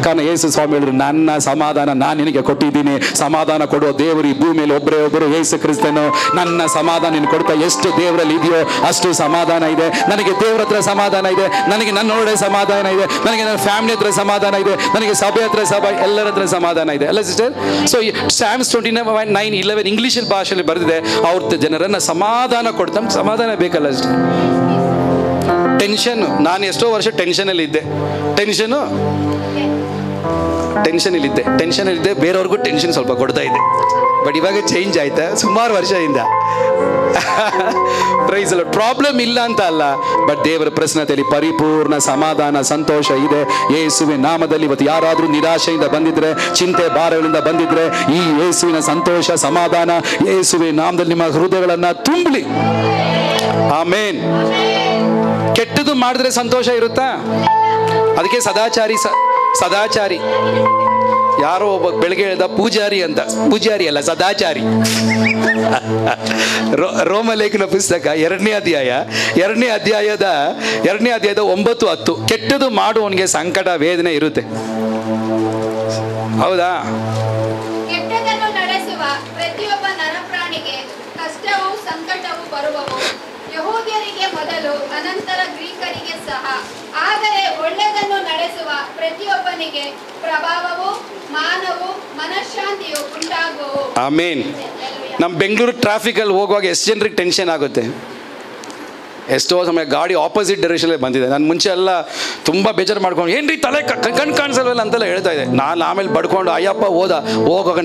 Speaker 1: ಕಾರಣ ಯೇಸು ಸ್ವಾಮಿ ಹೇಳಿದ್ರು, ನನ್ನ ಸಮಾಧಾನ ನಾನು ನಿನಗೆ ಕೊಟ್ಟಿದ್ದೀನಿ. ಸಮಾಧಾನ ಕೊಡುವ ದೇವರು ಈ ಭೂಮಿಯಲ್ಲಿ ಒಬ್ಬರು ಯೇಸು ಕ್ರಿಸ್ತನು. ನನ್ನ ಸಮಾಧಾನ ನೀನು ಕೊಡ್ತಾ, ಎಷ್ಟು ದೇವರಲ್ಲಿ ಇದೆಯೋ ಅಷ್ಟು ಸಮಾಧಾನ ಇದೆ. ನನಗೆ ದೇವರ ಹತ್ರ ಸಮಾಧಾನ ಇದೆ, ನನಗೆ ನನ್ನೊಳಗಡೆ ಸಮಾಧಾನ ಇದೆ, ನನಗೆ ನನ್ನ ಫ್ಯಾಮಿಲಿ ಹತ್ರ ಸಮಾಧಾನ ಇದೆ, ನನಗೆ ಸಭೆ ಹತ್ರ ಎಲ್ಲರ ಹತ್ರ ಸಮಾಧಾನ ಇದೆ. ಅಲ್ಲ ಸಿಸ್ಟರ್? ಸೊ Psalms 29:9-11 ಇಂಗ್ಲಿಷ್ ಭಾಷೆಯಲ್ಲಿ ಬರೆದಿದೆ, ಅವ್ರ ಜನರನ್ನ ಸಮಾಧಾನ ಕೊಡ್ತಾನೆ. ಸಮಾಧಾನ ಬೇಕಲ್ಲ ಅಷ್ಟೇ. ಟೆನ್ಷನ್, ನಾನು ಎಷ್ಟೋ ವರ್ಷ ಟೆನ್ಷನಲ್ಲಿದ್ದೆ, ಬೇರೆಯವ್ರಿಗೂ ಟೆನ್ಷನ್ ಸ್ವಲ್ಪ ಕೊಡ್ತಾ ಇದೆ. ಬಟ್ ಇವಾಗ ಚೇಂಜ್ ಆಯ್ತಾ ಸುಮಾರು ವರ್ಷದಿಂದ. Price the lord. ಪ್ರಾಬ್ಲಮ್ ಇಲ್ಲ ಅಂತ ಅಲ್ಲ, ಬಟ್ ದೇವರ ಪ್ರಸನ್ನತೆಯಲ್ಲಿ ಪರಿಪೂರ್ಣ ಸಮಾಧಾನ, ಸಂತೋಷ ಇದೆ ಯೇಸುವಿನ ನಾಮದಲ್ಲಿ. ಇವತ್ತು ಯಾರಾದರೂ ನಿರಾಶೆಯಿಂದ ಬಂದಿದ್ರೆ, ಚಿಂತೆ ಭಾರಗಳಿಂದ ಬಂದಿದ್ರೆ, ಈ ಯೇಸುವಿನ ಸಂತೋಷ, ಸಮಾಧಾನ ಯೇಸುವಿನ ನಾಮದಲ್ಲಿ ನಿಮ್ಮ ಹೃದಯಗಳನ್ನ ತುಂಬಲಿ. ಆಮೇನ್. ಕೆಟ್ಟದ್ದು ಮಾಡಿದ್ರೆ ಸಂತೋಷ ಇರುತ್ತಾ? ಅದಕ್ಕೆ ಸದಾಚಾರಿ ಯಾರೋ ಒಬ್ಬ ಬೆಳಗ್ಗೆ ಹೇಳಿದ ಪೂಜಾರಿ ಅಲ್ಲ, ಸದಾಚಾರಿ. ರೋಮಲೇಖನ ಪುಸ್ತಕ 2ನೇ ಅಧ್ಯಾಯದ 9-10, ಕೆಟ್ಟದು ಮಾಡುವವನಿಗೆ ಸಂಕಟ, ವೇದನೆ ಇರುತ್ತೆ. ಹೌದಾ?
Speaker 3: ಕೆಟ್ಟದನ್ನು ನಡೆಸುವ ಪ್ರತಿಯೊಬ್ಬ ನರಪ್ರಾಣಿಗೆ ಕಷ್ಟವೂ ಸಂಕಟವೂ ಬರುವವು. ಯಹೂದ್ಯರಿಗೆ ಮೊದಲು, ಅನಂತರ ಗ್ರೀಕರಿಗೆ ಸಹ. ಆದರೆ ಒಳ್ಳೆಯದನ್ನು ನಡೆಸುವ ಪ್ರತಿಯೊಬ್ಬನಿಗೆ ಪ್ರಭಾವವು, ಮಾನವು, ಮನಃಶಾಂತಿಯು ಉಂಟಾಗುವು.
Speaker 1: ಆಮೇನ್. ನಮ್ಮ ಬೆಂಗಳೂರು ಟ್ರಾಫಿಕಲ್ಲಿ ಹೋಗುವಾಗ ಎಷ್ಟು ಜನರಿಗೆ ಟೆನ್ಷನ್ ಆಗುತ್ತೆ. ಎಷ್ಟೋ ಸಮಯ ಗಾಡಿ ಆಪೋಸಿಟ್ ಡೈರೆಕ್ಷನಲ್ಲಿ ಬಂದಿದೆ. ನಾನು ಮುಂಚೆ ಎಲ್ಲ ತುಂಬ ಬೇಜಾರು ಮಾಡ್ಕೊಂಡು, ಏನ್ರಿ ತಲೆ ಕಣ್ಣು ಕಾಣಿಸಲ್ವಲ್ಲ ಅಂತೆಲ್ಲ ಹೇಳ್ತಾ ಇದ್ದೆ. ನಾನು ಆಮೇಲೆ ಬಡ್ಕೊಂಡು, ಅಯ್ಯಪ್ಪ ಹೋಗುವಾಗ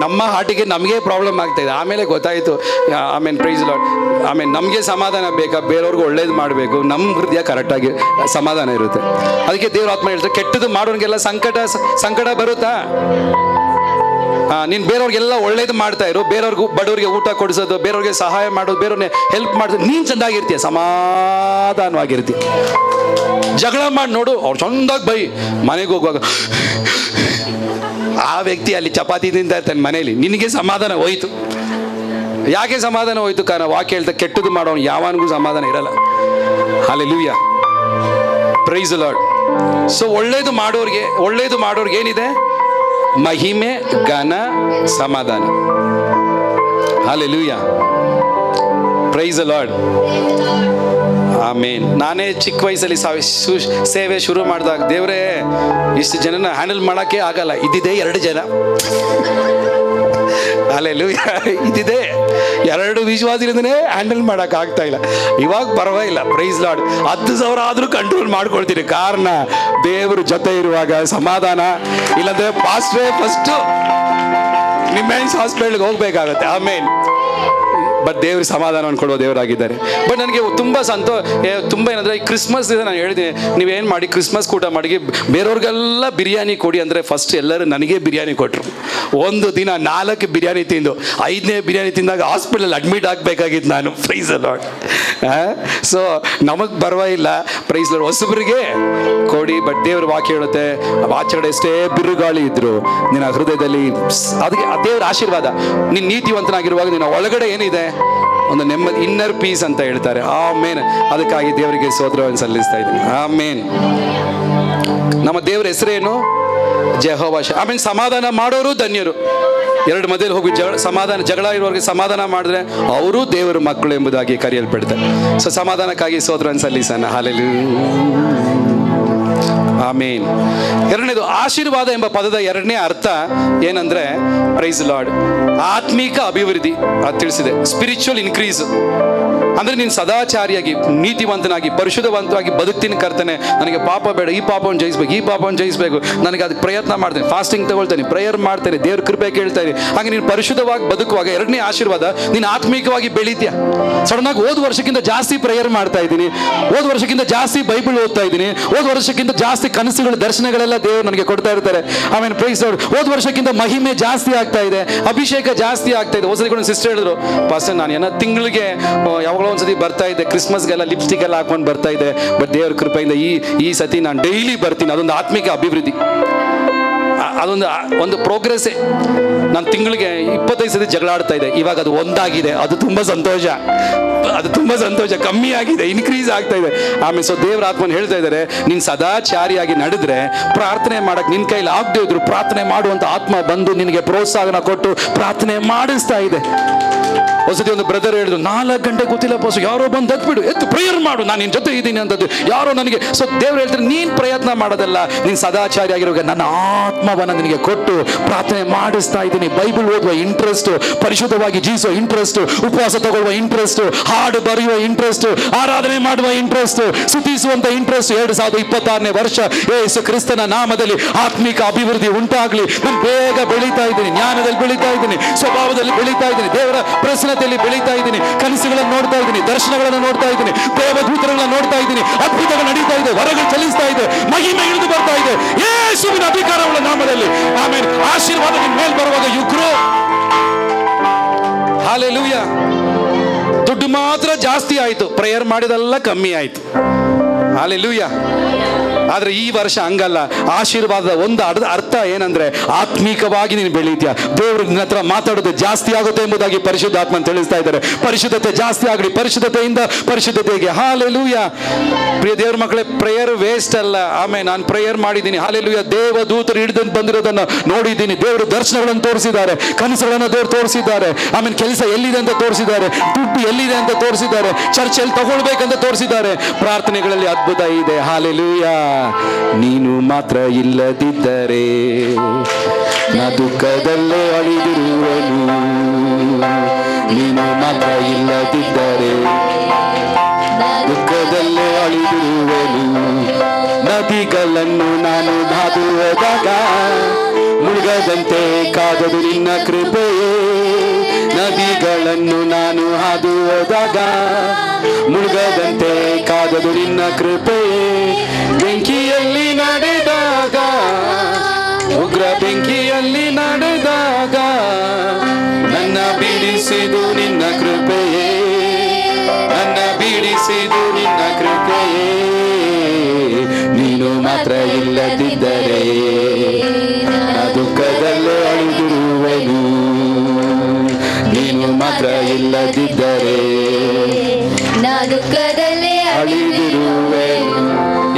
Speaker 1: ನಮ್ಮ ಹಾರ್ಟಿಗೆ ನಮಗೆ ಪ್ರಾಬ್ಲಮ್ ಆಗ್ತಾಯಿದೆ. ಆಮೇಲೆ ಗೊತ್ತಾಯಿತು, ಆಮೇನ್ ಪ್ರೈಸ್ ದಿ ಲಾರ್ಡ್. ಆಮೇಲೆ ನಮಗೆ ಸಮಾಧಾನ ಬೇಕಾ? ಬೇರೆಯವ್ರಿಗೂ ಒಳ್ಳೇದು ಮಾಡಬೇಕು. ನಮ್ಮ ಹೃದಯ ಕರೆಕ್ಟಾಗಿ ಸಮಾಧಾನ ಇರುತ್ತೆ. ಅದಕ್ಕೆ ದೇವ್ರ ಆತ್ಮ ಹೇಳ್ತಾರೆ, ಕೆಟ್ಟದ್ದು ಮಾಡೋರಿಗೆಲ್ಲ ಸಂಕಟ ಬರುತ್ತಾ? ನೀನು ಬೇರೆಯವ್ರಿಗೆಲ್ಲ ಒಳ್ಳೇದು ಮಾಡ್ತಾ ಇರು, ಬೇರೆಯವ್ರಿಗೂ ಬಡವರಿಗೆ ಊಟ ಕೊಡಿಸೋದು, ಬೇರೆಯವ್ರಿಗೆ ಸಹಾಯ ಮಾಡೋದು, ಬೇರೆಯವ್ರನ್ನೇ ಹೆಲ್ಪ್ ಮಾಡೋದು, ನೀನು ಚೆಂದಾಗಿರ್ತೀಯ, ಸಮಾಧಾನವಾಗಿರ್ತೀಯ. ಜಗಳ ಮಾಡಿ ನೋಡು, ಅವ್ರು ಚಂದಾಗಿ ಬೈ, ಮನೆಗೆ ಹೋಗುವಾಗ ಆ ವ್ಯಕ್ತಿ ಅಲ್ಲಿ ಚಪಾತಿ ತಿಂತಾ ಇರ್ತಾನೆ ಮನೇಲಿ, ನಿನಗೆ ಸಮಾಧಾನ ಹೋಯ್ತು. ಯಾಕೆ ಸಮಾಧಾನ ಹೋಯ್ತು? ಕಾರಣ ವಾಕ್ಯ ಹೇಳ್ತಾ, ಕೆಟ್ಟದ್ದು ಮಾಡೋನು ಯಾವನಿಗೂ ಸಮಾಧಾನ ಇರಲ್ಲ. Hallelujah. Praise the Lord. So ಒಳ್ಳೇದು ಮಾಡೋರ್ಗೆ ಏನಿದೆ? ಮಹಿಮೆ, ಘನ, ಸಮಾಧಾನ. Hallelujah. Praise the Lord. Amen. ನಾನೇ ಚಿಕ್ಕ ವಯಸ್ಸಲ್ಲಿ ಸೇವೆ ಶುರು ಮಾಡಿದಾಗ, ದೇವರೇ ಇಷ್ಟು ಜನನ ಹ್ಯಾಂಡಲ್ ಮಾಡೋಕ್ಕೆ ಆಗಲ್ಲ, ಇದ್ದಿದೆ 2 ಜನ. ಹಲ್ಲೆಲೂಯಾ. ಇದ್ದಿದೆ 2 ವಿಶ್ವಾಸದಿಂದನೇ ಹ್ಯಾಂಡಲ್ ಮಾಡೋಕೆ ಆಗ್ತಾ ಇಲ್ಲ. ಇವಾಗ ಪರವಾಗಿಲ್ಲ, ಪ್ರೈಸ್ ಲಾರ್ಡ್. 10,000 ಆದರೂ ಕಂಟ್ರೋಲ್ ಮಾಡ್ಕೊಳ್ತೀರಿ. ಕಾರಣ ದೇವರು ಜೊತೆ ಇರುವಾಗ ಸಮಾಧಾನ. ಇಲ್ಲಾಂದ್ರೆ ಪಾಸ್ಟ್ರೇ ಫಸ್ಟು ನಿಮ್ಮೆನ್ಸ್ ಹಾಸ್ಪಿಟಲ್ಗೆ ಹೋಗ್ಬೇಕಾಗತ್ತೆ. ಆಮೇನ್. ಬಟ್ ದೇವ್ರಿಗೆ ಸಮಾಧಾನವನ್ನು ಕೊಡುವ ದೇವರಾಗಿದ್ದಾರೆ. ಬಟ್ ನನಗೆ ತುಂಬ ಏನಂದರೆ ಈ ಕ್ರಿಸ್ಮಸ್ ದಿನ ನಾನು ಹೇಳಿದ್ದೀನಿ, ನೀವೇನು ಮಾಡಿ ಕ್ರಿಸ್ಮಸ್ ಊಟ ಮಾಡಿ ಬೇರೆಯವ್ರಿಗೆಲ್ಲ ಬಿರಿಯಾನಿ ಕೊಡಿ ಅಂದರೆ ಫಸ್ಟ್ ಎಲ್ಲರೂ ನನಗೆ ಬಿರಿಯಾನಿ ಕೊಟ್ಟರು. ಒಂದು ದಿನ 4 ಬಿರಿಯಾನಿ ತಿಂದು 5ನೇ ಬಿರಿಯಾನಿ ತಿಂದಾಗ ಹಾಸ್ಪಿಟಲ್ ಅಡ್ಮಿಟ್ ಆಗಬೇಕಾಗಿತ್ತು ನಾನು. Price Lord. ಸೊ ನಮಗೆ ಪರವಾಗಿಲ್ಲ, ಪ್ರೈಸ್ ಲಾರ್ಡ್, ಹೊಸಬರಿಗೆ ಕೊಡಿ. ಬಟ್ ದೇವ್ರ ವಾಕ್ಯ ಹೇಳುತ್ತೆ, ಆಚರಣೆ ಎಷ್ಟೇ ಬಿರುಗಾಳಿ ಇದ್ರು ನಿನ್ನ ಹೃದಯದಲ್ಲಿ ಅದಕ್ಕೆ ದೇವ್ರ ಆಶೀರ್ವಾದ. ನೀನು ನೀತಿವಂತನಾಗಿರುವಾಗ ನಿನ್ನ ಒಳಗಡೆ ಏನಿದೆ, ಒಂದು ನೆಮ್ಮದಿ, ಇನ್ನರ್ ಪೀಸ್ ಅಂತ ಹೇಳ್ತಾರೆ. ಆಮೇನ್. ಅದಕ್ಕಾಗಿ ದೇವರಿಗೆ ಸ್ತೋತ್ರವನ್ನು ಸಲ್ಲಿಸ್ತಾ ಇದ್ದೀನಿ. ಆಮೇನ್. ನಮ್ಮ ದೇವರ ಹೆಸರೇನು? ಜೆಹೋವಾ. ಆಮೇಲೆ ಸಮಾಧಾನ ಮಾಡೋರು ಧನ್ಯರು. ಎರಡು ಮಧ್ಯದಲ್ಲಿ ಹೋಗಿ ಜಗಳ ಇರುವವರಿಗೆ ಸಮಾಧಾನ ಮಾಡಿದ್ರೆ ಅವರು ದೇವರ ಮಕ್ಕಳು ಎಂಬುದಾಗಿ ಕರೆಯಲ್ಪಡ್ತಾರೆ. ಸೊ ಸಮಾಧಾನಕ್ಕಾಗಿ ಸ್ತೋತ್ರವನ್ನು ಸಲ್ಲಿಸೋಣ. ಹಲ್ಲೆಲೂಯಾ. ಆಮೇನ್. ಎರಡನೇದು, ಆಶೀರ್ವಾದ ಎಂಬ ಪದದ ಎರಡನೇ ಅರ್ಥ ಏನಂದ್ರೆ, ಪ್ರೈಸ್ ಲಾರ್ಡ್, ಆತ್ಮಿಕ ಅಭಿವೃದ್ಧಿ. ಅದು ತಿಳಿಸಿದೆ. ಸ್ಪಿರಿಚುವಲ್ ಇನ್ಕ್ರೀಸ್ ಅಂದ್ರೆ ನೀನು ಸದಾಚಾರಿಯಾಗಿ, ನೀತಿವಂತನಾಗಿ, ಪರಿಶುದ್ಧವಂತರಾಗಿ ಬದುಕ್ತೀನಿ ಕರ್ತನೆ, ನನಗೆ ಪಾಪ ಬೇಡ, ಈ ಪಾಪವನ್ನು ಜಯಿಸ್ಬೇಕು, ಈ ಪಾಪವನ್ನು ಜಯಿಸ್ಬೇಕು, ನನಗೆ ಅದಕ್ಕೆ ಪ್ರಯತ್ನ ಮಾಡ್ತೇನೆ, ಫಾಸ್ಟಿಂಗ್ ತಗೊಳ್ತೇನೆ, ಪ್ರೇಯರ್ ಮಾಡ್ತೇನೆ, ದೇವ್ರ ಕೃಪೆ ಕೇಳ್ತೇನೆ. ಹಾಗೆ ನೀನು ಪರಿಶುದ್ಧವಾಗಿ ಬದುಕುವಾಗ ಎರಡನೇ ಆಶೀರ್ವಾದ, ನೀನು ಆತ್ಮಿಕವಾಗಿ ಬೆಳೀತೀಯ. ಸಡನ್ ಆಗಿ ಹೋದ ವರ್ಷಕ್ಕಿಂತ ಜಾಸ್ತಿ ಪ್ರೇಯರ್ ಮಾಡ್ತಾ ಇದ್ದೀನಿ, ಹೋದ ವರ್ಷಕ್ಕಿಂತ ಜಾಸ್ತಿ ಬೈಬಲ್ ಓದ್ತಾ ಇದ್ದೀನಿ, ಹೋದ ವರ್ಷಕ್ಕಿಂತ ಜಾಸ್ತಿ ಕನಸುಗಳು, ದರ್ಶನಗಳೆಲ್ಲ ದೇವರು ನನಗೆ ಕೊಡ್ತಾ ಇರ್ತಾರೆ. ಆಮೇಲೆ ಪ್ರೈಸ್ ಲಾರ್ಡ್, ಹೋದ ವರ್ಷಕ್ಕಿಂತ ಮಹಿಮೆ ಜಾಸ್ತಿ ಆಗ್ತಾ ಇದೆ, ಅಭಿಷೇಕ ಜಾಸ್ತಿ ಆಗ್ತಾ ಇದೆ. ಹೊಸದಿಕೊಂಡು ಸಿಸ್ಟರ್ ಹೇಳಿದ್ರು, ಪಾಸ್ಟರ್ ನಾನು ಏನೋ ತಿಂಗಳಿಗೆ ಯಾವಾಗಲೋ ಒಂದ್ಸತಿ ಬರ್ತಾ ಇದ್ದೆ, ಕ್ರಿಸ್ಮಸ್ಗೆಲ್ಲ ಲಿಪ್ಸ್ಟಿಕ್ ಎಲ್ಲ ಹಾಕೊಂಡು ಬರ್ತಾ ಇದ್ದೆ. ಬಟ್ ದೇವ್ರ ಕೃಪೆಯಿಂದ ಈ ಸತಿ ನಾನು ಡೈಲಿ ಬರ್ತೀನಿ. ಅದೊಂದು ಆತ್ಮಿಕ ಅಭಿವೃದ್ಧಿ, ಒಂದು ಪ್ರೋಗ್ರೆಸ್ಸೇ. ನಾನು ತಿಂಗಳಿಗೆ 25 ಸತಿ ಜಗಳ ಆಡ್ತಾ ಇದ್ದೆ, ಇವಾಗ ಅದು ಒಂದಾಗಿದೆ. ಅದು ತುಂಬಾ ಸಂತೋಷ. ಕಮ್ಮಿ ಆಗಿದೆ, ಇನ್ಕ್ರೀಸ್ ಆಗ್ತಾ ಇದೆ. ಆಮೇಲೆ ಸೊ ದೇವರ ಆತ್ಮನ ಹೇಳ್ತಾ ಇದ್ದಾರೆ, ನೀನು ಸದಾಚಾರಿಯಾಗಿ ನಡೆದ್ರೆ, ಪ್ರಾರ್ಥನೆ ಮಾಡಕ್ ನಿನ್ ಕೈಲಿ ಆಗದೆ ಇದ್ರು ಪ್ರಾರ್ಥನೆ ಮಾಡುವಂತ ಆತ್ಮ ಬಂದು ನಿನಗೆ ಪ್ರೋತ್ಸಾಹನ ಕೊಟ್ಟು ಪ್ರಾರ್ಥನೆ ಮಾಡಿಸ್ತಾ ಇದೆ. ಹೊಸದಿ ಒಂದು ಬ್ರದರ್ ಹೇಳಿದ್ರು, 4 ಗಂಟೆ ಗೊತ್ತಿಲ್ಲ ಪಾಸು, ಯಾರೋ ಬಂದು ಎತ್ತು ಪ್ರೇಯರ್ ಮಾಡು, ನಾನು ನಿನ್ನ ಜೊತೆ ಇದ್ದೀನಿ ಅಂತದ್ದು ಯಾರೋ ನನಗೆ. ಸೊ ದೇವ್ರು ಹೇಳ್ತಾರೆ, ನೀನ್ ಪ್ರಯತ್ನ ಮಾಡೋದಲ್ಲ, ನೀನ್ ಸದಾಚಾರಿಯಾಗಿರುವಾಗ ನನ್ನ ಆತ್ಮವನ್ನ ನಿನಗೆ ಕೊಟ್ಟು ಪ್ರಾರ್ಥನೆ ಮಾಡಿಸ್ತಾ ಇದ್ದೀನಿ. ಬೈಬಲ್ ಓದುವ ಇಂಟ್ರೆಸ್ಟ್, ಪರಿಶುದ್ಧವಾಗಿ ಜೀವಿಸುವ ಇಂಟ್ರೆಸ್ಟ್, ಉಪವಾಸ ತಗೊಳ್ಳುವ ಇಂಟ್ರೆಸ್ಟ್, ಹಾಡು ಬರೆಯುವ ಇಂಟ್ರೆಸ್ಟ್, ಆರಾಧನೆ ಮಾಡುವ ಇಂಟ್ರೆಸ್ಟ್, ಸ್ತುತಿಸುವಂತ ಇಂಟ್ರೆಸ್ಟ್. 2026ನೇ ವರ್ಷ ಯೇಸು ಕ್ರಿಸ್ತನ ನಾಮದಲ್ಲಿ ಆತ್ಮಿಕ ಅಭಿವೃದ್ಧಿ ಉಂಟಾಗ್ಲಿ. ನಾನು ಬೇಗ ಬೆಳೀತಾ ಇದ್ದೀನಿ, ಜ್ಞಾನದಲ್ಲಿ ಬೆಳೀತಾ ಇದ್ದೀನಿ, ಸ್ವಭಾವದಲ್ಲಿ ಬೆಳೀತಾ ಇದ್ದೀನಿ, ದೇವರ ಪ್ರಸನ್ನತೆಯಲ್ಲಿ ಬೆಳೀತಾ ಇದ್ದೀನಿ, ಕನಸುಗಳನ್ನು ನೋಡ್ತಾ ಇದ್ದೀನಿ, ದರ್ಶನಗಳನ್ನು ನೋಡ್ತಾ ಇದ್ದೀನಿ, ದೇವದೂತರನ್ನ ನೋಡ್ತಾ ಇದ್ದೀನಿ, ಅದ್ಭುತಗಳು ನಡೀತಾ ಇದೆ, ವರಗಳು ಚಲಿಸ್ತಾ ಇದೆ, ಮಹಿಮೆ ಇಳಿದು ಬರ್ತಾ ಇದೆ ಯೇಸುವಿನ ಅಧಿಕಾರವುಳ್ಳ ನಾಮದಲ್ಲಿ. ಆಮೇಲೆ ಆಶೀರ್ವಾದ ನಿಮ್ಮ ಮೇಲೆ ಬರುವಾಗ ಯು ಗ್ರೋ. ಹಲ್ಲೆಲೂಯಾ. ದುಡ್ಡು ಮಾತ್ರ ಜಾಸ್ತಿ ಆಯ್ತು, ಪ್ರೇಯರ್ ಮಾಡಿದೆಲ್ಲ ಕಮ್ಮಿ ಆಯ್ತು. ಹಲ್ಲೆಲೂಯಾ. ಆದ್ರೆ ಈ ವರ್ಷ ಹಂಗಲ್ಲ. ಆಶೀರ್ವಾದದ ಒಂದು ಅರ್ಥ ಏನಂದ್ರೆ, ಆತ್ಮೀಕವಾಗಿ ನೀನು ಬೆಳೀತೀಯ, ದೇವರು ನಿನ್ನ ಹತ್ರ ಮಾತಾಡೋದು ಜಾಸ್ತಿ ಆಗುತ್ತೆ ಎಂಬುದಾಗಿ ಪರಿಶುದ್ಧಾತ್ಮ ತಿಳಿಸ್ತಾ ಇದ್ದಾರೆ. ಪರಿಶುದ್ಧತೆ ಜಾಸ್ತಿ ಆಗಲಿ, ಪರಿಶುದ್ಧತೆಯಿಂದ ಪರಿಶುದ್ಧತೆಗೆ. ಹಾಲೆಲೂಯಾ. ಪ್ರಿಯ ದೇವ್ರ ಮಕ್ಕಳೇ, ಪ್ರೇಯರ್ ವೇಸ್ಟ್ ಅಲ್ಲ. ಆಮೇಲೆ ನಾನು ಪ್ರೇಯರ್ ಮಾಡಿದ್ದೀನಿ, ಹಾಲೆಲೂಯಾ. ದೇವದೂತರು ಹಿಡಿದು ಬಂದಿರೋದನ್ನ ನೋಡಿದ್ದೀನಿ, ದೇವರು ದರ್ಶನಗಳನ್ನು ತೋರಿಸಿದ್ದಾರೆ, ಕನಸುಗಳನ್ನು ದೇವರು ತೋರಿಸಿದ್ದಾರೆ, ಆಮೇಲೆ ಕೆಲಸ ಎಲ್ಲಿದೆ ಅಂತ ತೋರಿಸಿದ್ದಾರೆ, ದುಡ್ಡು ಎಲ್ಲಿದೆ ಅಂತ ತೋರಿಸಿದ್ದಾರೆ, ಚರ್ಚೆಯಲ್ಲಿ ತಗೊಳ್ಬೇಕಂತ ತೋರಿಸಿದ್ದಾರೆ, ಪ್ರಾರ್ಥನೆಗಳಲ್ಲಿ ಅದ್ಭುತ ಇದೆ. ಹಾಲೆಲೂಯಾ. ನೀನು ಮಾತ್ರ ಇಲ್ಲದಿದ್ದರೆ ನಾ ದುಃಖದಲ್ಲೇ ಅಳಿದಿರುವನು, ನೀನು ಮಾತ್ರ ಇಲ್ಲದಿದ್ದರೆ ದುಃಖದಲ್ಲೇ ಅಳಿದಿರುವನು. ನದಿಗಳನ್ನು ನಾನು ಹಾದು ಹೋದಾಗ ಮುಳುಗದಂತೆ ಕಾದದು ನಿನ್ನ ಕೃಪೆಯೇ. ನದಿಗಳನ್ನು ನಾನು ಹಾದು ಹೋದಾಗ ಮುಳುಗದಂತೆ ಕಾದದು ನಿನ್ನ ಕೃಪೆಯೇ. ಬೆಂಕಿಯಲ್ಲಿ ನಡೆದಾಗ, ಉಗ್ರ ಬೆಂಕಿಯಲ್ಲಿ ನಡೆದಾಗ ನನ್ನ ಬಿಡಿಸಿದು ನಿನ್ನ ಕೃಪೆಯೇ, ನನ್ನ ಬಿಡಿಸಿದು ನಿನ್ನ ಕೃಪೆಯೇ. ನೀನು ಮಾತ್ರ ಇಲ್ಲದಿದ್ದರೆ ನಾ ದುಃಖದಲ್ಲೇ ಅಳಿದಿರುವೆನು, ನೀನು ಮಾತ್ರ ಇಲ್ಲದಿದ್ದರೆ
Speaker 2: ನಾ ದುಃಖದಲ್ಲೇ
Speaker 1: ಅಳಿದಿರುವೆನು.